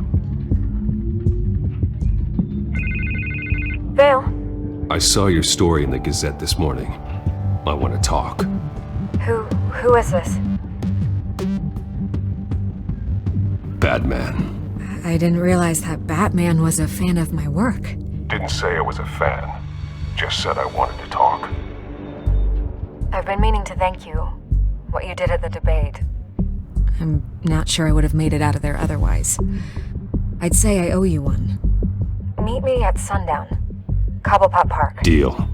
Vale? I saw your story in the Gazette this morning. I want to talk. Who is this? Batman. I didn't realize that Batman was a fan of my work. Didn't say I was a fan. Just said I wanted to talk. I've been meaning to thank you. What you did at the debate. I'm not sure I would have made it out of there otherwise. I'd say I owe you one. Meet me at sundown. Cobblepot Park. Deal.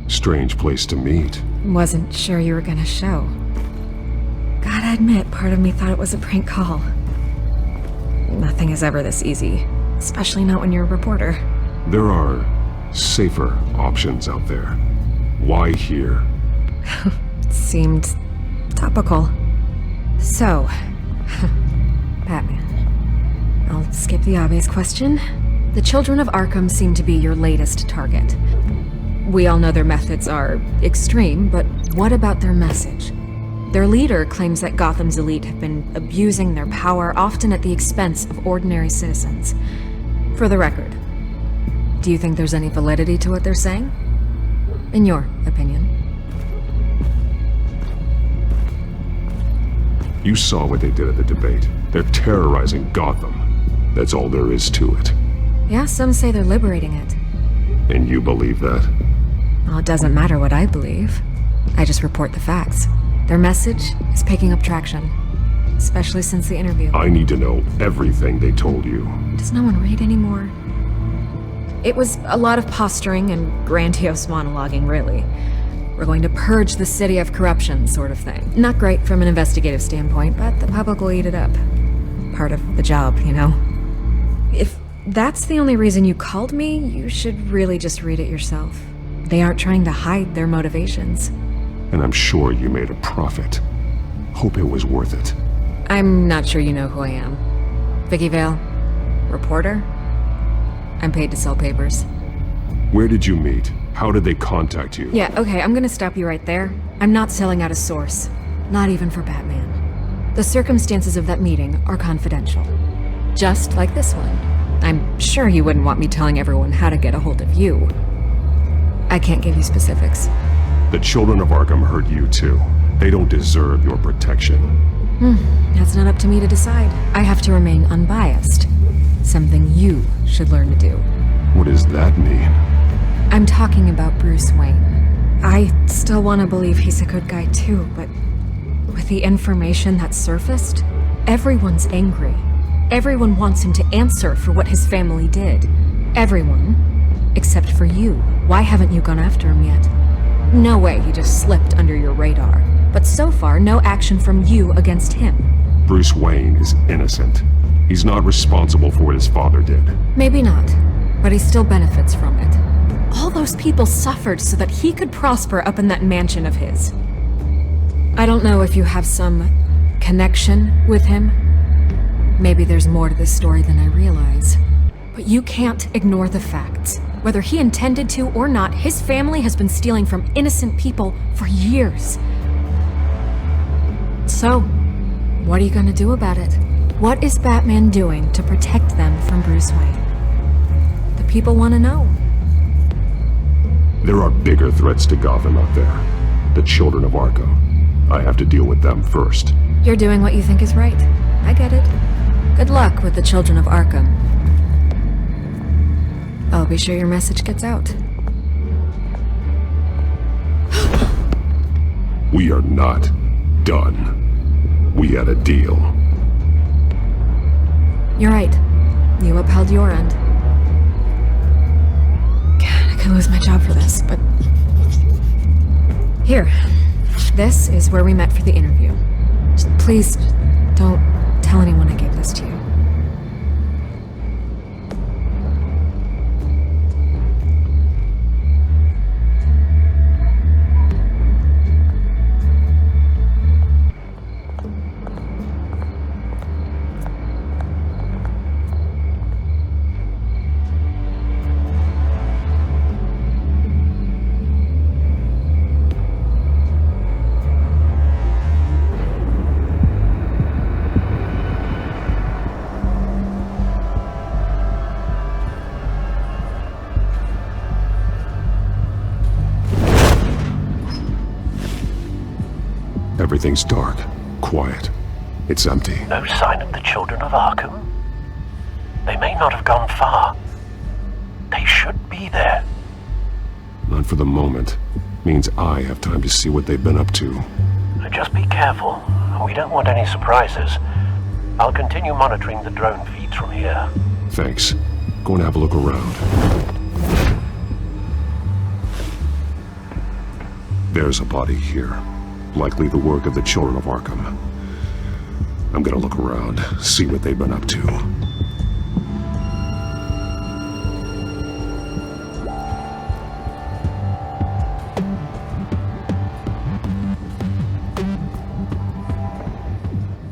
Strange place to meet. Wasn't sure you were gonna show. Gotta admit, part of me thought it was a prank call. Nothing is ever this easy, especially not when you're a reporter. There are safer options out there. Why here? Seemed topical. So, Batman. I'll skip the obvious question. The Children of Arkham seem to be your latest target. We all know their methods are extreme, but what about their message? Their leader claims that Gotham's elite have been abusing their power, often at the expense of ordinary citizens. For the record, Do you think there's any validity to what they're saying? In your opinion? You saw what they did at the debate. They're terrorizing Gotham. That's all there is to it. Yeah, some say they're liberating it. And you believe that? Well, it doesn't matter what I believe. I just report the facts. Their message is picking up traction. Especially since the interview. I need to know everything they told you. Does no one read anymore? It was a lot of posturing and grandiose monologuing, really. We're going to purge the city of corruption, sort of thing. Not great from an investigative standpoint, but the public will eat it up. Part of the job, you know? If that's the only reason you called me, you should really just read it yourself. They aren't trying to hide their motivations. And I'm sure you made a profit. Hope it was worth it. I'm not sure you know who I am. Vicky Vale, reporter. I'm paid to sell papers. Where did you meet? How did they contact you? Yeah, okay, I'm gonna stop you right there. I'm not selling out a source. Not even for Batman. The circumstances of that meeting are confidential. Just like this one. I'm sure you wouldn't want me telling everyone how to get a hold of you. I can't give you specifics. The children of Arkham heard you too. They don't deserve your protection. That's not up to me to decide. I have to remain unbiased. Something you should learn to do. What does that mean? I'm talking about Bruce Wayne. I still want to believe he's a good guy too, but with the information that surfaced, everyone's angry. Everyone wants him to answer for what his family did. Everyone, except for you. Why haven't you gone after him yet? No way he just slipped under your radar. But so far, no action from you against him. Bruce Wayne is innocent. He's not responsible for what his father did. Maybe not, but he still benefits from it. All those people suffered so that he could prosper up in that mansion of his. I don't know if you have some connection with him. Maybe there's more to this story than I realize. But you can't ignore the facts. Whether he intended to or not, his family has been stealing from innocent people for years. So, what are you gonna do about it? What is Batman doing to protect them from Bruce Wayne? The people want to know. There are bigger threats to Gotham out there. The children of Arkham. I have to deal with them first. You're doing what you think is right. I get it. Good luck with the children of Arkham. I'll be sure your message gets out. We are not done. We had a deal. You're right. You upheld your end. God, I could lose my job for this, but... Here. This is where we met for the interview. Just please, don't tell anyone I gave this to you. Everything's dark, quiet. It's empty. No sign of the children of Arkham? They may not have gone far. They should be there. Not for the moment. Means I have time to see what they've been up to. Just be careful. We don't want any surprises. I'll continue monitoring the drone feeds from here. Thanks. Go and have a look around. There's a body here. Likely the work of the children of Arkham. I'm gonna look around, see what they've been up to.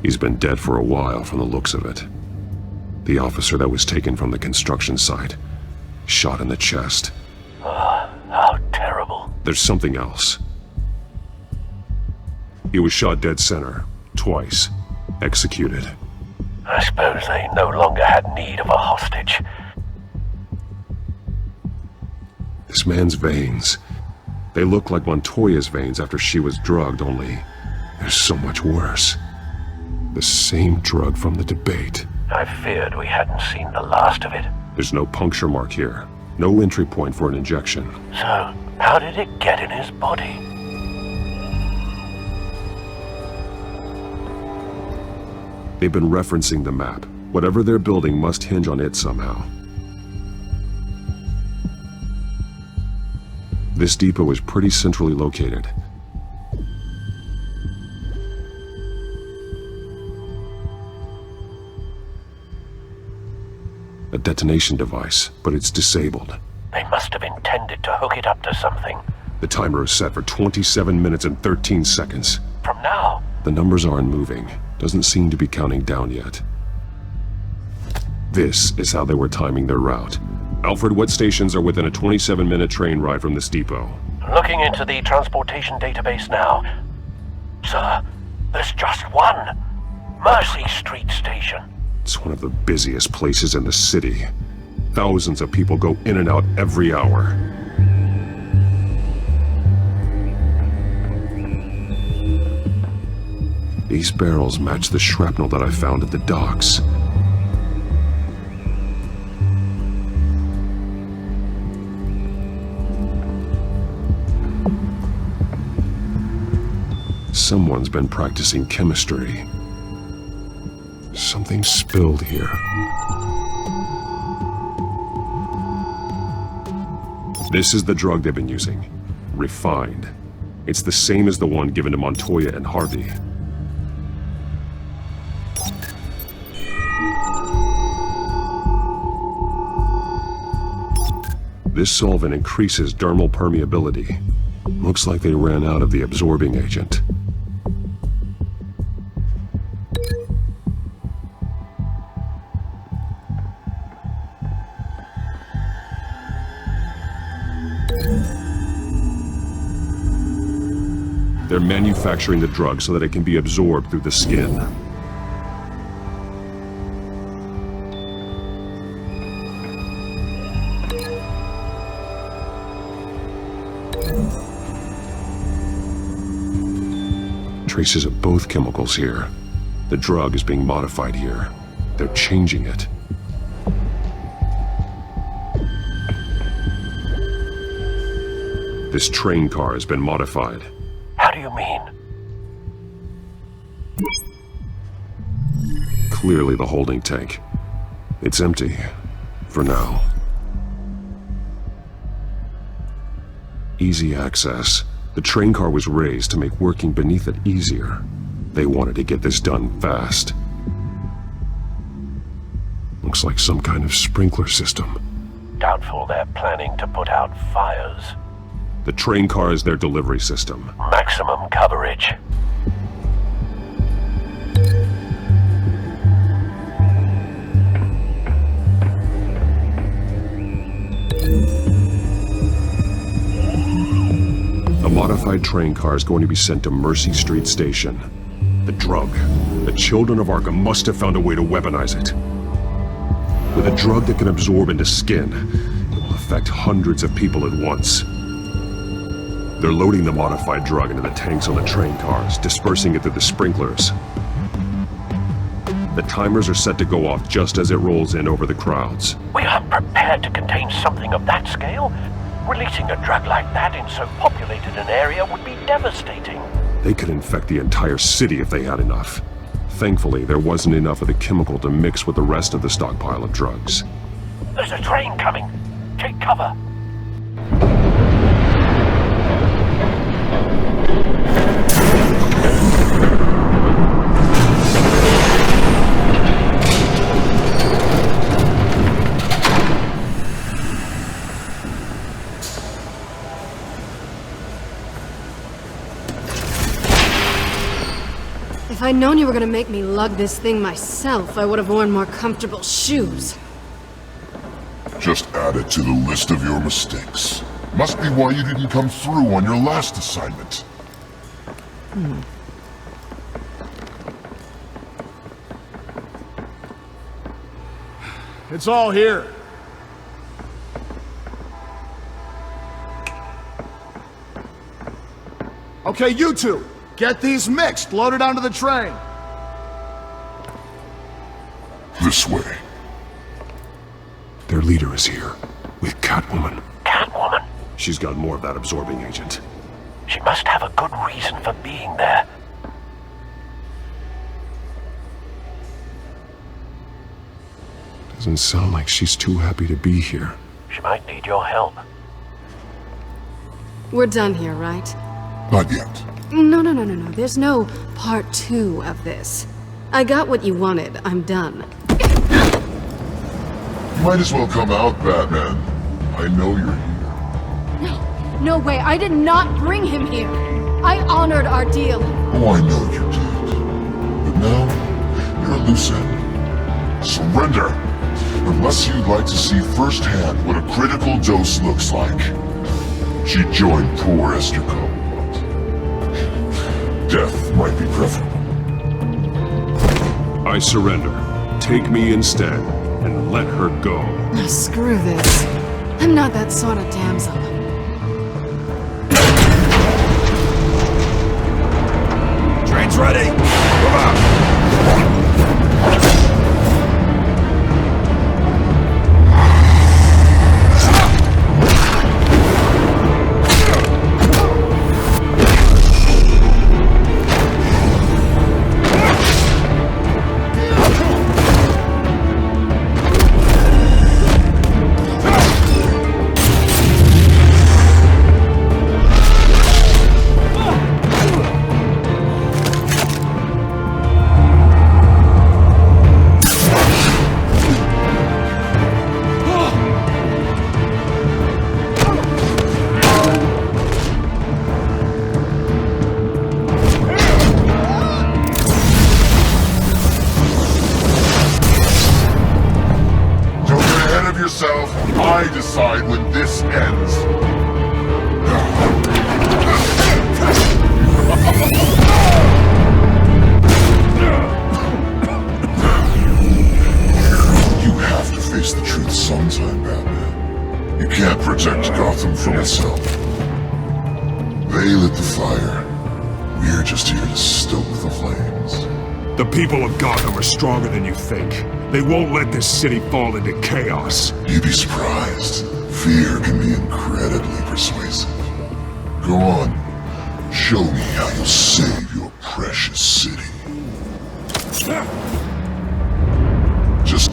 He's been dead for a while from the looks of it. The officer that was taken from the construction site. Shot in the chest. How terrible. There's something else. He was shot dead center, twice, executed. I suppose they no longer had need of a hostage. This man's veins. They look like Montoya's veins after she was drugged, only they're so much worse. The same drug from the debate. I feared we hadn't seen the last of it. There's no puncture mark here. No entry point for an injection. So, how did it get in his body? They've been referencing the map. Whatever they're building must hinge on it somehow. This depot is pretty centrally located. A detonation device, but it's disabled. They must have intended to hook it up to something. The timer is set for 27 minutes and 13 seconds. From now? The numbers aren't moving. Doesn't seem to be counting down yet. This is how they were timing their route. Alfred, what stations are within a 27-minute train ride from this depot? Looking into the transportation database now. Sir, there's just one. Mercy Street Station. It's one of the busiest places in the city. Thousands of people go in and out every hour. These barrels match the shrapnel that I found at the docks. Someone's been practicing chemistry. Something spilled here. This is the drug they've been using. Refined. It's the same as the one given to Montoya and Harvey. This solvent increases dermal permeability. Looks like they ran out of the absorbing agent. They're manufacturing the drug so that it can be absorbed through the skin. Traces of both chemicals here. The drug is being modified here. They're changing it. This train car has been modified. How do you mean? Clearly the holding tank. It's empty. For now. Easy access. The train car was raised to make working beneath it easier. They wanted to get this done fast. Looks like some kind of sprinkler system. Doubtful they're planning to put out fires. The train car is their delivery system. Maximum coverage. A modified train car is going to be sent to Mercy Street Station. The drug. The children of Arkham must have found a way to weaponize it. With a drug that can absorb into skin, it will affect hundreds of people at once. They're loading the modified drug into the tanks on the train cars, dispersing it through the sprinklers. The timers are set to go off just as it rolls in over the crowds. We aren't prepared to contain something of that scale. Releasing a drug like that in so populated an area would be devastating. They could infect the entire city if they had enough. Thankfully, there wasn't enough of the chemical to mix with the rest of the stockpile of drugs. There's a train coming. Take cover. If I'd known you were gonna make me lug this thing myself, I would have worn more comfortable shoes. Just add it to the list of your mistakes. Must be why you didn't come through on your last assignment. It's all here. Okay, you two, get these mixed, loaded onto the train. This way. Their leader is here, with Catwoman. Catwoman? She's got more of that absorbing agent. She must have a good reason for being there. Doesn't sound like she's too happy to be here. She might need your help. We're done here, right? Not yet. No. There's no part 2 of this. I got what you wanted. I'm done. You might as well come out, Batman. I know you're here. No way. I did not bring him here. I honored our deal. Oh, I know you did. But now, you're a loose end. Surrender! Unless you'd like to see firsthand what a critical dose looks like. She joined poor Esther Cobblepot. Death might be preferable. I surrender. Take me instead, and let her go. Oh, screw this. I'm not that sort of damsel. Train's ready! Move out! I decide when this ends. You have to face the truth sometime, Batman. You can't protect Gotham from itself. They lit the fire. We're just here to stoke the flames. The people of Gotham are stronger than you think. They won't let this city fall into chaos. You'd be surprised. Fear can be incredibly persuasive. Go on. Show me how you'll save your precious city. Just...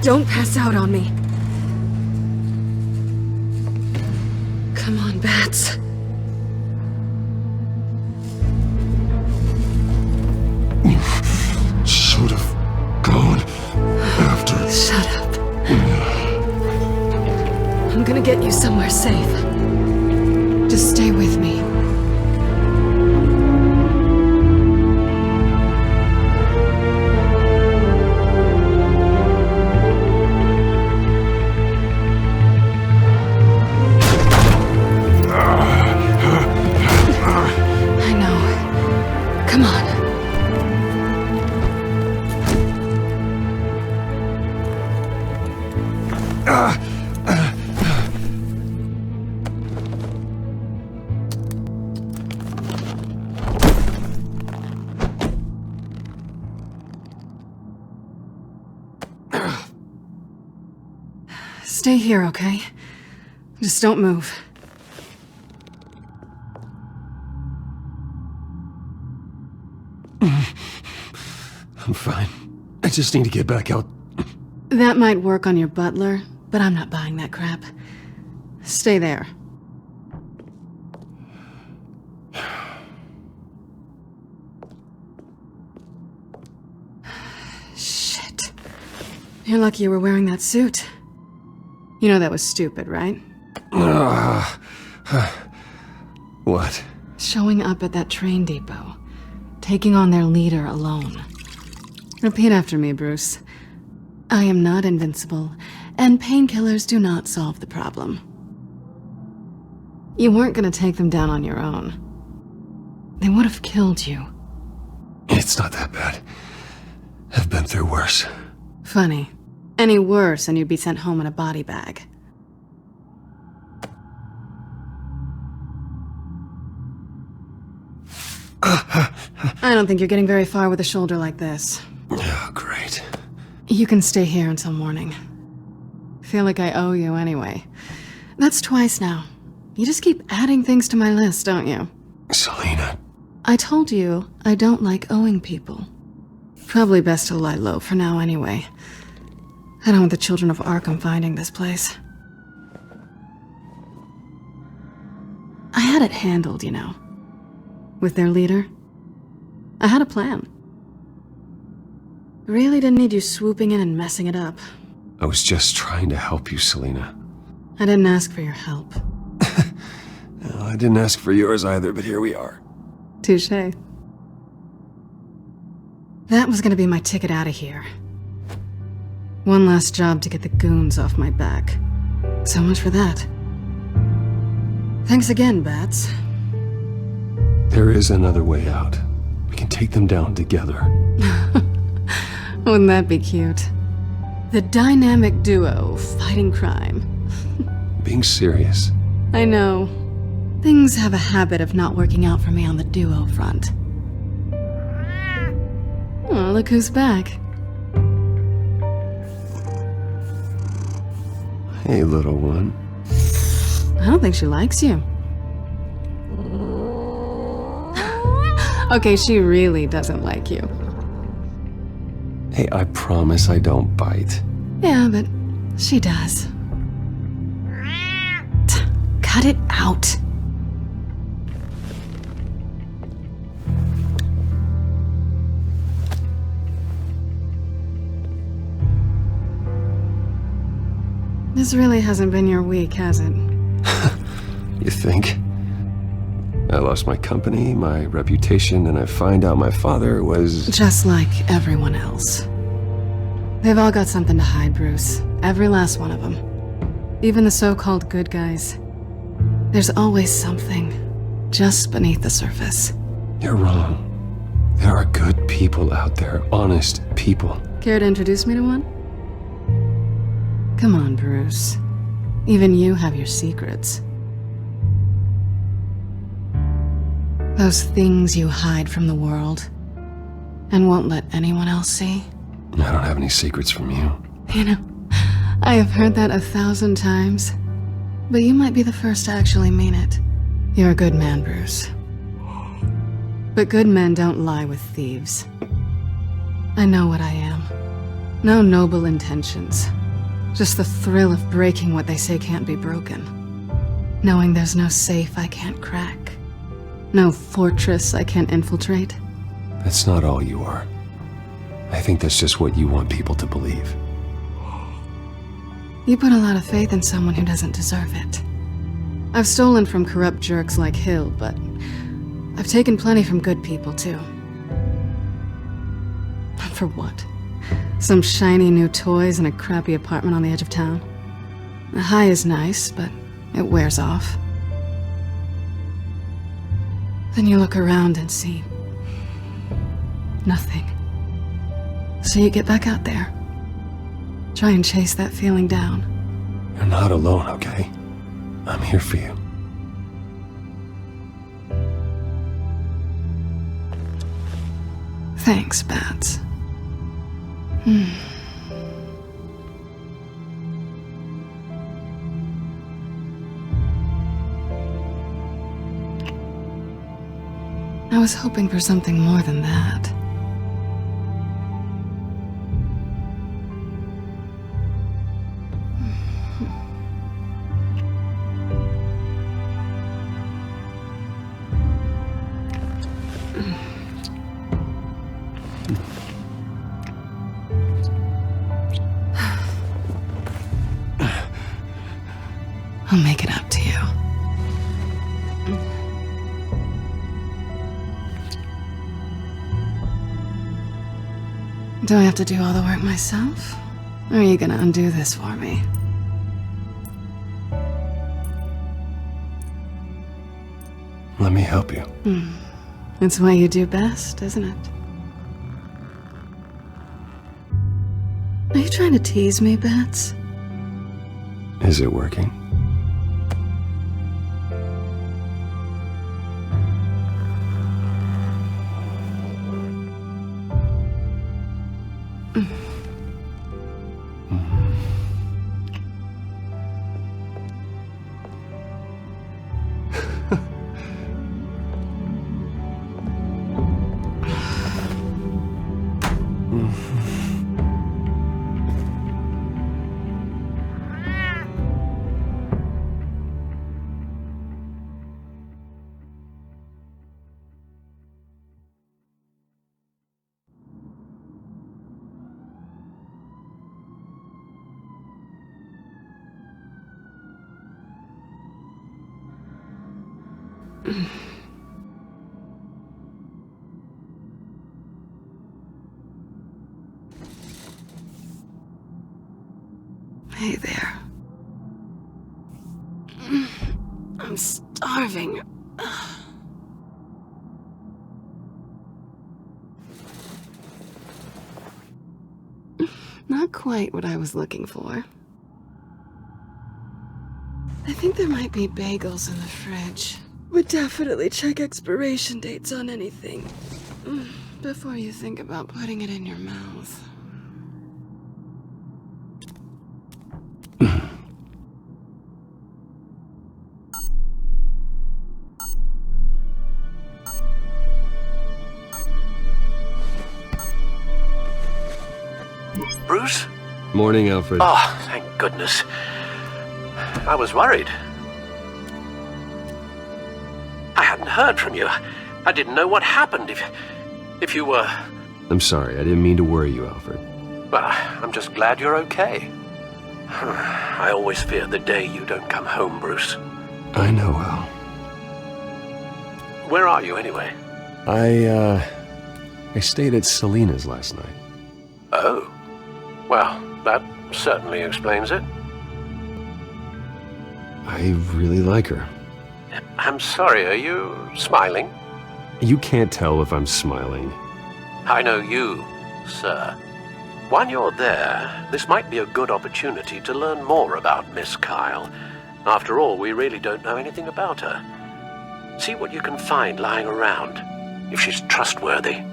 Don't pass out on me. Come on, Bats. Should have gone after get you somewhere safe. Just stay with me. I know. Come on. Stay here, okay? Just don't move. I'm fine. I just need to get back out. That might work on your butler, but I'm not buying that crap. Stay there. Shit. You're lucky you were wearing that suit. You know that was stupid, right? What? Showing up at that train depot. Taking on their leader alone. Repeat after me, Bruce. I am not invincible, and painkillers do not solve the problem. You weren't gonna take them down on your own. They would have killed you. It's not that bad. I've been through worse. Funny. Any worse and you'd be sent home in a body bag. I don't think you're getting very far with a shoulder like this. Oh, great. You can stay here until morning. Feel like I owe you anyway. That's twice now. You just keep adding things to my list, don't you? Selina. I told you I don't like owing people. Probably best to lie low for now anyway. I don't want the children of Arkham finding this place. I had it handled, you know. With their leader. I had a plan. Really didn't need you swooping in and messing it up. I was just trying to help you, Selina. I didn't ask for your help. Well, I didn't ask for yours either, but here we are. Touché. That was gonna be my ticket out of here. One last job to get the goons off my back. So much for that. Thanks again, Bats. There is another way out. We can take them down together. Wouldn't that be cute? The dynamic duo fighting crime. Being serious. I know. Things have a habit of not working out for me on the duo front. Oh, look who's back. Hey, little one. I don't think she likes you. Okay, she really doesn't like you. Hey, I promise I don't bite. Yeah, but she does. Cut it out. This really hasn't been your week, has it? You think? I lost my company, my reputation, and I find out my father was... Just like everyone else. They've all got something to hide, Bruce. Every last one of them. Even the so-called good guys. There's always something just beneath the surface. You're wrong. There are good people out there, honest people. Care to introduce me to one? Come on, Bruce. Even you have your secrets. Those things you hide from the world and won't let anyone else see. I don't have any secrets from you. You know, I have heard that 1,000 times, but you might be the first to actually mean it. You're a good man, Bruce. But good men don't lie with thieves. I know what I am. No noble intentions. Just the thrill of breaking what they say can't be broken. Knowing there's no safe I can't crack. No fortress I can't infiltrate. That's not all you are. I think that's just what you want people to believe. You put a lot of faith in someone who doesn't deserve it. I've stolen from corrupt jerks like Hill, but I've taken plenty from good people, too. For what? Some shiny new toys and a crappy apartment on the edge of town? The high is nice, but it wears off. Then you look around and see nothing. So you get back out there. Try and chase that feeling down. You're not alone, okay? I'm here for you. Thanks, Bats. I was hoping for something more than that. I'll make it up to you. Do I have to do all the work myself? Or are you gonna undo this for me? Let me help you. It's what you do best, isn't it? Are you trying to tease me, Bats? Is it working? Hey there. I'm starving. Not quite what I was looking for. I think there might be bagels in the fridge. But definitely check expiration dates on anything before you think about putting it in your mouth. Bruce? Morning, Alfred. Oh, thank goodness. I was worried. I hadn't heard from you. I didn't know what happened if you were... I'm sorry, I didn't mean to worry you, Alfred. Well, I'm just glad you're okay. I always fear the day you don't come home, Bruce. I know, Al. Where are you, anyway? I stayed at Selena's last night. Oh. Well, that certainly explains it. I really like her. I'm sorry, are you smiling? You can't tell if I'm smiling. I know you, sir. While you're there, this might be a good opportunity to learn more about Miss Kyle. After all, we really don't know anything about her. See what you can find lying around, if she's trustworthy.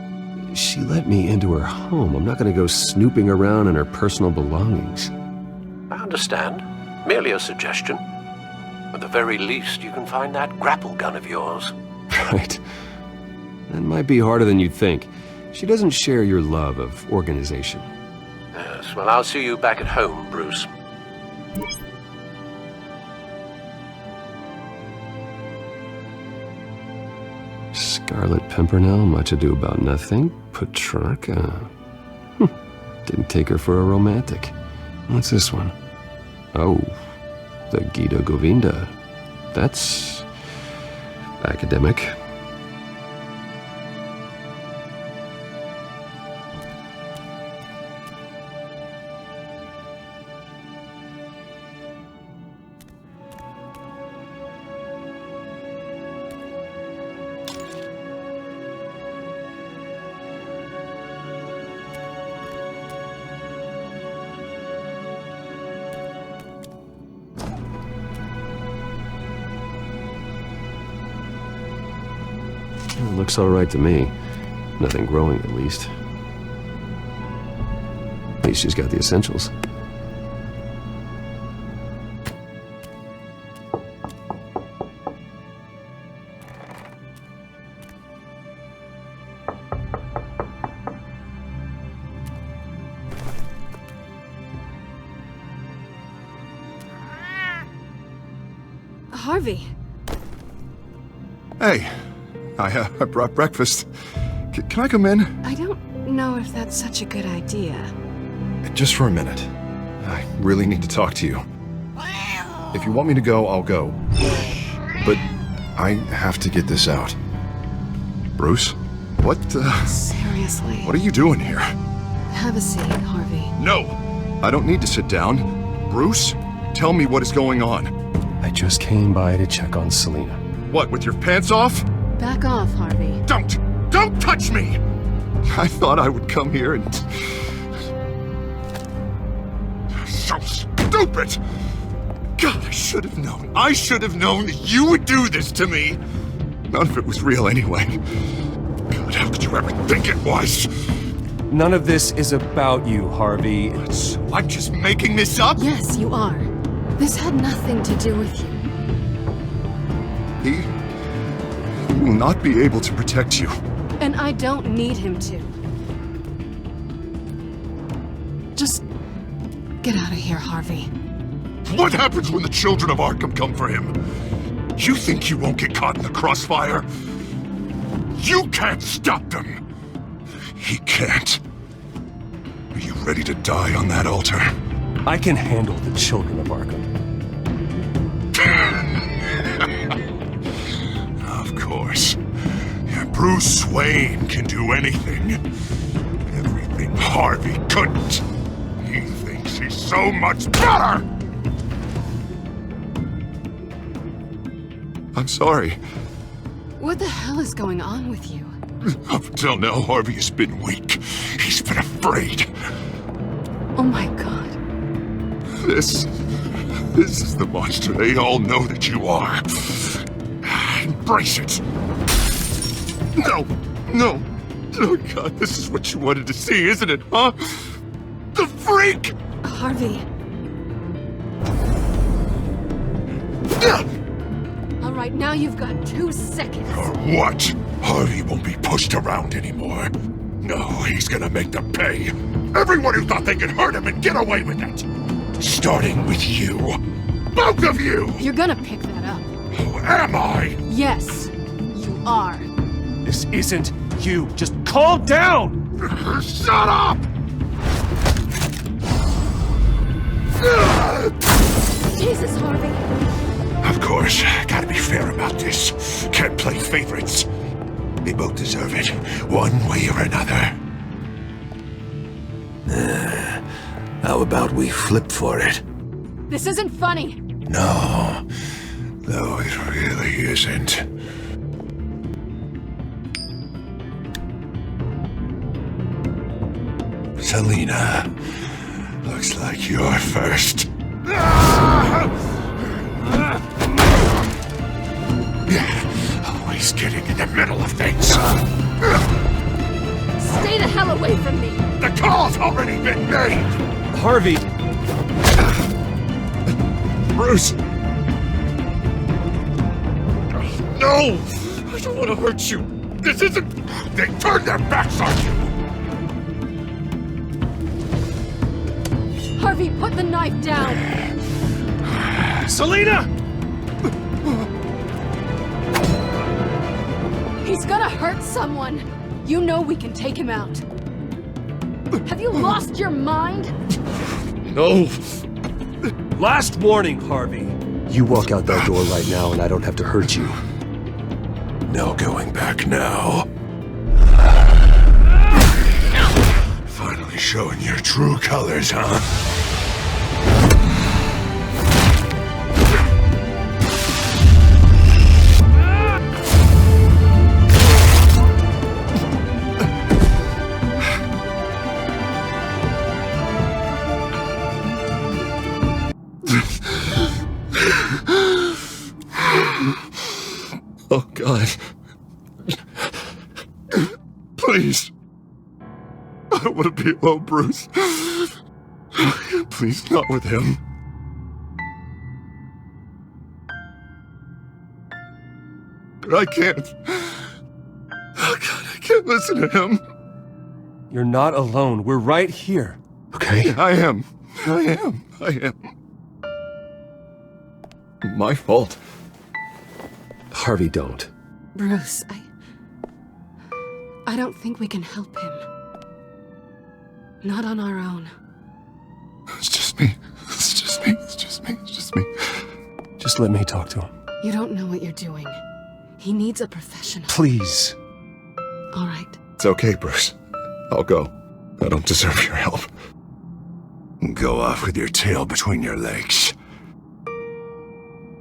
She let me into her home. I'm not going to go snooping around in her personal belongings. I understand. Merely a suggestion. At the very least, you can find that grapple gun of yours. Right. That might be harder than you'd think. She doesn't share your love of organization. Yes, well, I'll see you back at home, Bruce. Scarlet Pimpernel, Much Ado About Nothing, Petrarca. Didn't take her for a romantic. What's this one? Oh, the Gita Govinda. That's academic. Looks all right to me. Nothing growing, at least. At least she's got the essentials. Harvey. Hey, I brought breakfast. Can I come in? I don't know if that's such a good idea. Just for a minute. I really need to talk to you. If you want me to go, I'll go. But I have to get this out. Bruce? What, Seriously. What are you doing here? Have a seat, Harvey. No! I don't need to sit down. Bruce, tell me what is going on. I just came by to check on Selina. What, with your pants off? Back off, Harvey. Don't touch me! I thought I would come here and... So stupid! God, I should have known. I should have known that you would do this to me! None of it was real anyway. God, how could you ever think it was? None of this is about you, Harvey. So I'm just making this up? Yes, you are. This had nothing to do with you. He will not be able to protect you. And I don't need him to. Just get out of here, Harvey. What happens when the children of Arkham come for him? You think you won't get caught in the crossfire? You can't stop them! He can't. Are you ready to die on that altar? I can handle the children of Arkham. Of course. Bruce Wayne can do anything. Everything Harvey couldn't. He thinks he's so much better! I'm sorry. What the hell is going on with you? Up until now, Harvey has been weak. He's been afraid. Oh my God. This is the monster they all know that you are. Embrace it. No. Oh God, this is what you wanted to see, isn't it, huh? The freak! Harvey. All right, now you've got 2 seconds. Or what? Harvey won't be pushed around anymore. No, he's gonna make them pay. Everyone who thought they could hurt him and get away with it. Starting with you. Both of you! You're gonna pick that up. Who am I? Yes, you are. This isn't you. Just calm down! Shut up! Jesus, Harvey. Of course, gotta be fair about this. Can't play favorites. They both deserve it, one way or another. How about we flip for it? This isn't funny. No, it really isn't. Selina, looks like you're first. Always getting in the middle of things. Stay the hell away from me. The call's already been made. Harvey. Bruce. No! I don't want to hurt you. This isn't... They turned their backs on you. Harvey, put the knife down. Selina! He's gonna hurt someone. You know we can take him out. Have you lost your mind? No. Last warning, Harvey. You walk out that door right now and I don't have to hurt you. No going back now. Finally showing your true colors, huh? Oh, God. Please. I don't want to be alone, Bruce. Please, not with him. But I can't. Oh, God, I can't listen to him. You're not alone. We're right here. Okay? Yeah, I am. My fault. Harvey, don't. Bruce, I don't think we can help him. Not on our own. It's just me. Just let me talk to him. You don't know what you're doing. He needs a professional. Please. All right. It's okay, Bruce. I'll go. I don't deserve your help. Go off with your tail between your legs.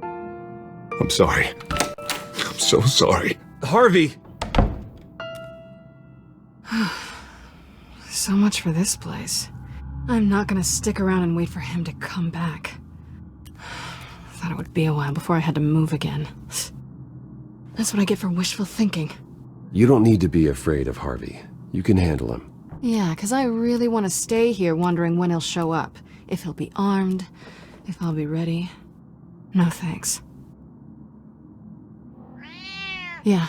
I'm sorry. I'm so sorry. Harvey! So much for this place. I'm not gonna stick around and wait for him to come back. Thought it would be a while before I had to move again. That's what I get for wishful thinking. You don't need to be afraid of Harvey. You can handle him. Yeah, 'cause I really want to stay here wondering when he'll show up. If he'll be armed, if I'll be ready. No thanks. Yeah,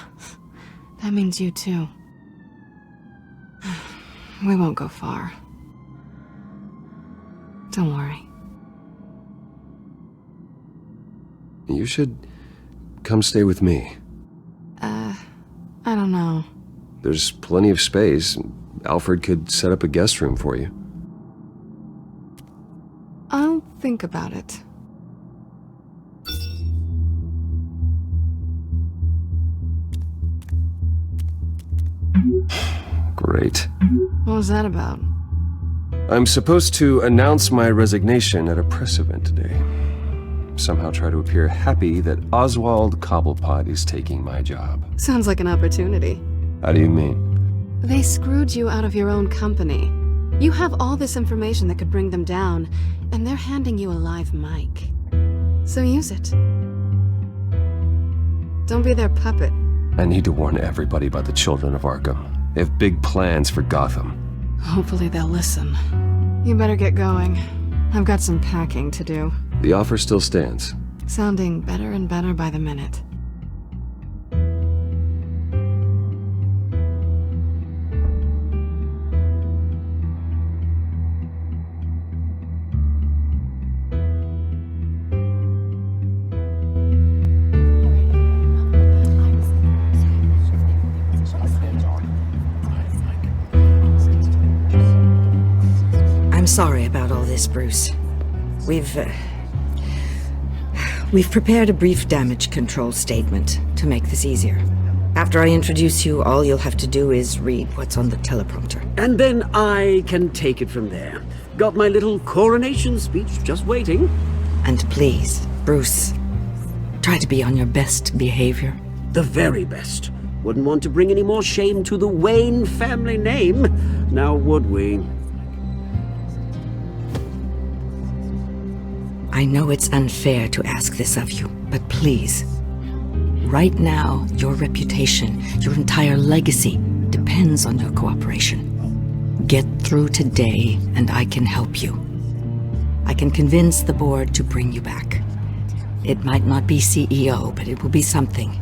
that means you too. We won't go far. Don't worry. You should come stay with me. I don't know. There's plenty of space. Alfred could set up a guest room for you. I'll think about it. Great. What was that about? I'm supposed to announce my resignation at a press event today. Somehow try to appear happy that Oswald Cobblepot is taking my job. Sounds like an opportunity. How do you mean? They screwed you out of your own company. You have all this information that could bring them down, and they're handing you a live mic. So use it. Don't be their puppet. I need to warn everybody about the children of Arkham. They have big plans for Gotham. Hopefully they'll listen. You better get going. I've got some packing to do. The offer still stands. Sounding better and better by the minute. I'm sorry about all this, Bruce. We've prepared a brief damage control statement to make this easier. After I introduce you, all you'll have to do is read what's on the teleprompter. And then I can take it from there. Got my little coronation speech just waiting. And please, Bruce, try to be on your best behavior. The very best. Wouldn't want to bring any more shame to the Wayne family name, now would we? I know it's unfair to ask this of you, but please. Right now, your reputation, your entire legacy, depends on your cooperation. Get through today, and I can help you. I can convince the board to bring you back. It might not be CEO, but it will be something.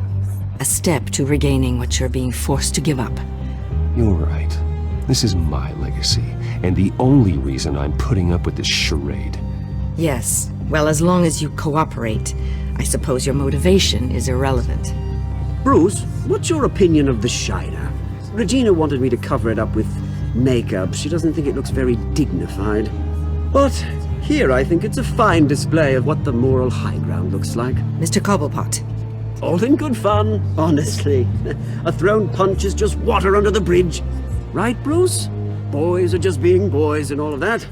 A step to regaining what you're being forced to give up. You're right. This is my legacy, and the only reason I'm putting up with this charade. Yes. Well, as long as you cooperate, I suppose your motivation is irrelevant. Bruce, what's your opinion of the Shiner? Regina wanted me to cover it up with makeup. She doesn't think it looks very dignified. But Here, I think it's a fine display of what the moral high ground looks like. Mr. Cobblepot. All in good fun, honestly. A thrown punch is just water under the bridge. Right, Bruce? Boys are just being boys and all of that.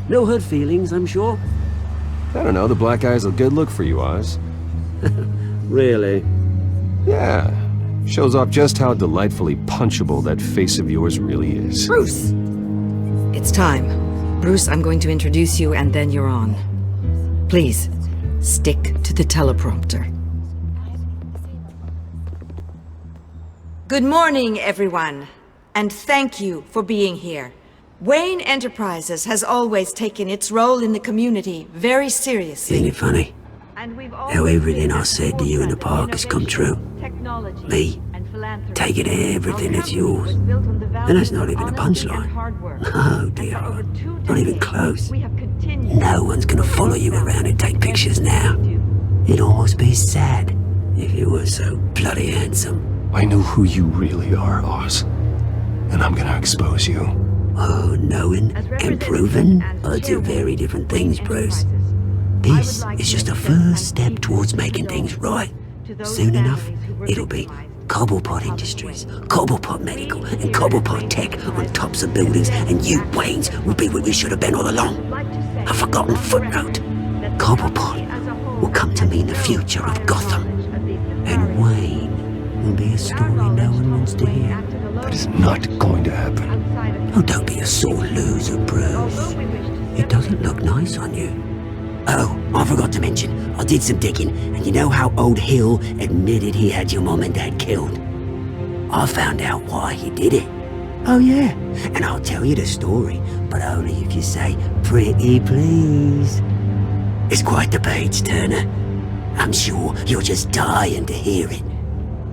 No hurt feelings, I'm sure. I don't know, the black eye's a good look for you, Oz. Really? Yeah. Shows off just how delightfully punchable that face of yours really is. Bruce! It's time. Bruce, I'm going to introduce you and then you're on. Please, stick to the teleprompter. Good morning, everyone, and thank you for being here. Wayne Enterprises has always taken its role in the community very seriously. Isn't it funny? How everything I said to you in the park has come true. Me, taking everything that's yours. And that's not even a punchline. No, dear, not even close. No one's gonna follow you around and take pictures now. It'd almost be sad if you were so bloody handsome. I know who you really are, Oz. And I'm gonna expose you. Oh, knowing and proving are two very different things, Bruce. This is just a first step towards making things right. Soon enough, it'll be Cobblepot Industries, Cobblepot Medical, and Cobblepot Tech on tops of buildings, and you, Waynes, will be where we should have been all along. A forgotten footnote. Cobblepot will come to mean the future of Gotham. And Wayne will be a story no one wants to hear. That is not going to happen. Oh, don't be a sore loser, Bruce. It doesn't look nice on you. Oh, I forgot to mention, I did some digging, and you know how old Hill admitted he had your mom and dad killed? I found out why he did it. Oh yeah, and I'll tell you the story, but only if you say, pretty please. It's quite the page, Turner. I'm sure you're just dying to hear it.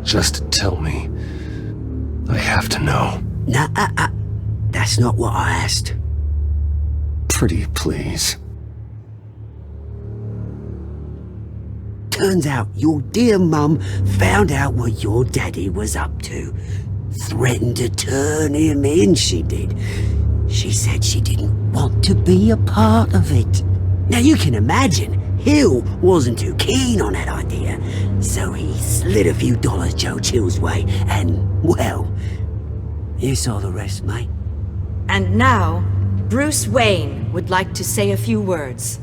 Just tell me. I have to know. Nah, that's not what I asked. Pretty please. Turns out your dear mum found out what your daddy was up to. Threatened to turn him in, she did. She said she didn't want to be a part of it. Now you can imagine, Hill wasn't too keen on that idea, so he slid a few dollars Joe Chill's way, and, well, you saw the rest, mate. And now, Bruce Wayne would like to say a few words.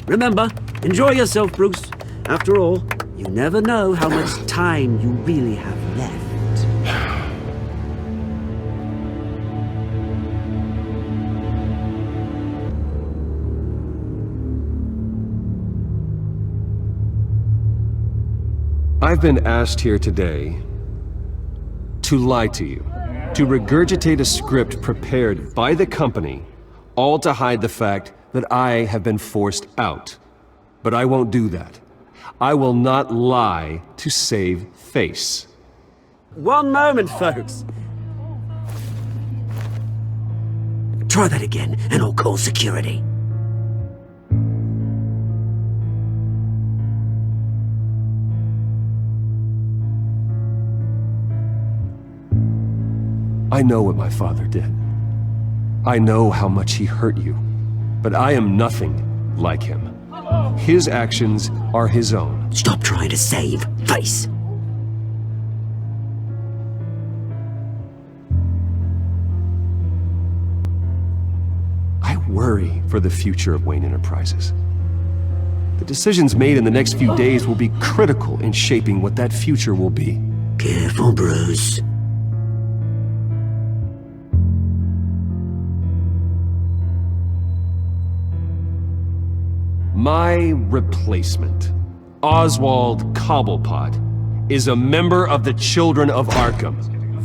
Remember, enjoy yourself, Bruce. After all, you never know how much time you really have left. I've been asked here today to lie to you, to regurgitate a script prepared by the company, all to hide the fact that I have been forced out. But I won't do that. I will not lie to save face. One moment, folks. Try that again, and I'll call security. I know what my father did. I know how much he hurt you. But I am nothing like him. His actions are his own. Stop trying to save face. I worry for the future of Wayne Enterprises. The decisions made in the next few days will be critical in shaping what that future will be. Careful, Bruce. My replacement, Oswald Cobblepot, is a member of the Children of Arkham.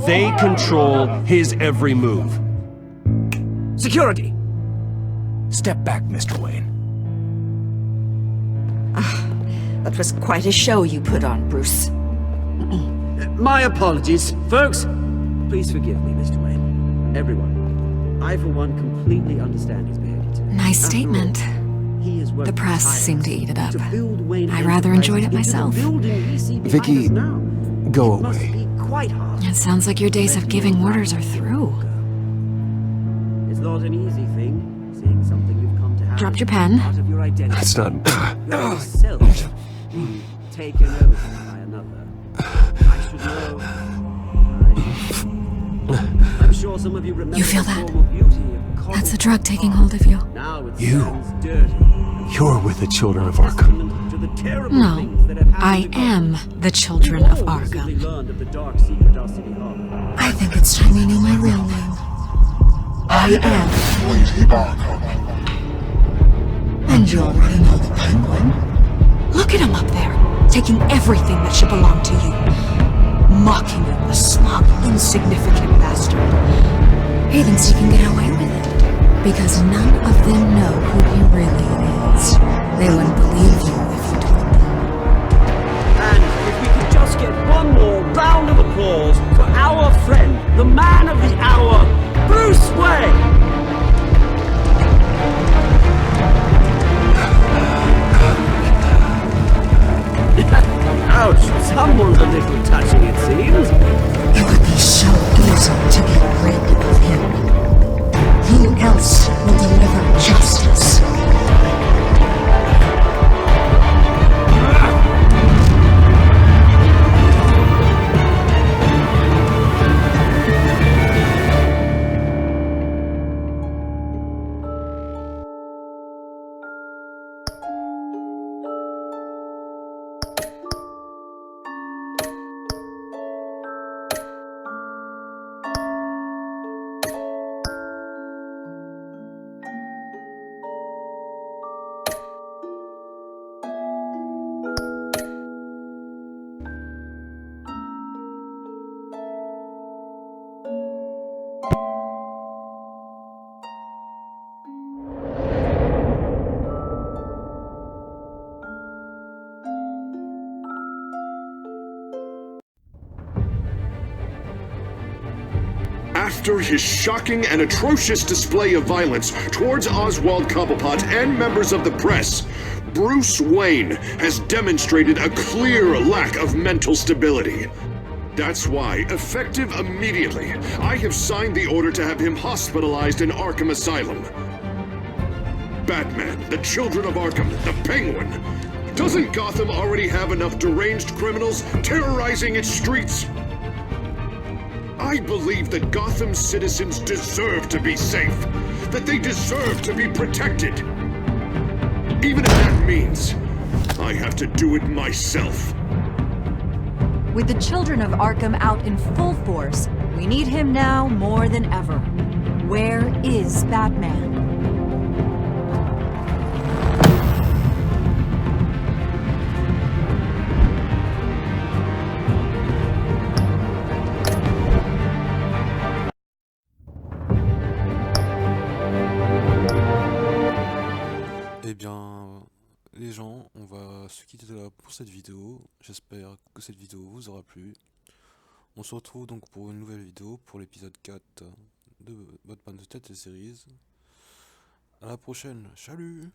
They control his every move. Security! Step back, Mr. Wayne. That was quite a show you put on, Bruce. My apologies, folks. Please forgive me, Mr. Wayne. Everyone. I, for one, completely understand his behavior today. Nice statement. The press seemed to eat it up. I rather enjoyed it myself. Vicky, go away. It sounds like your days of giving orders are through. It's not an easy thing, seeing something you've come to have. dropped your pen. That's not... Yourself being taken over by another. I should know. I'm sure some of you remember. You feel the that? form of beauty of That's the drug taking hold of you. Now it You? stands dirty. You're with the children of Arkham. To the terrible No, things that have happened I to Gotham. am the children of We've all recently Arkham. learned of the dark secret of City Hall. I think it's time we knew my real name. I am. Lady Arkham. And you're another penguin. Look at him up there, taking everything that should belong to you. Mocking you, the smug, insignificant bastard. He thinks he can get away with it. Because none of them know who he really is. They wouldn't believe you if you told them. And if we could just get one more round of applause for our friend, the man of the hour, Bruce Wayne! Ouch, someone's a little touchy, it seems. It would be so easy to get rid of him. Who else will deliver justice? After his shocking and atrocious display of violence towards Oswald Cobblepot and members of the press, Bruce Wayne has demonstrated a clear lack of mental stability. That's why, effective immediately, I have signed the order to have him hospitalized in Arkham Asylum. Batman, the Children of Arkham, the Penguin. Doesn't Gotham already have enough deranged criminals terrorizing its streets? I believe that Gotham's citizens deserve to be safe, that they deserve to be protected. Even if that means I have to do it myself. With the children of Arkham out in full force, we need him now more than ever. Where is Batman? Eh bien, les gens, on va se quitter là pour cette vidéo. J'espère que cette vidéo vous aura plu. On se retrouve donc pour une nouvelle vidéo pour l'épisode 4 de Batman de TELLTALE Series. À la prochaine, salut!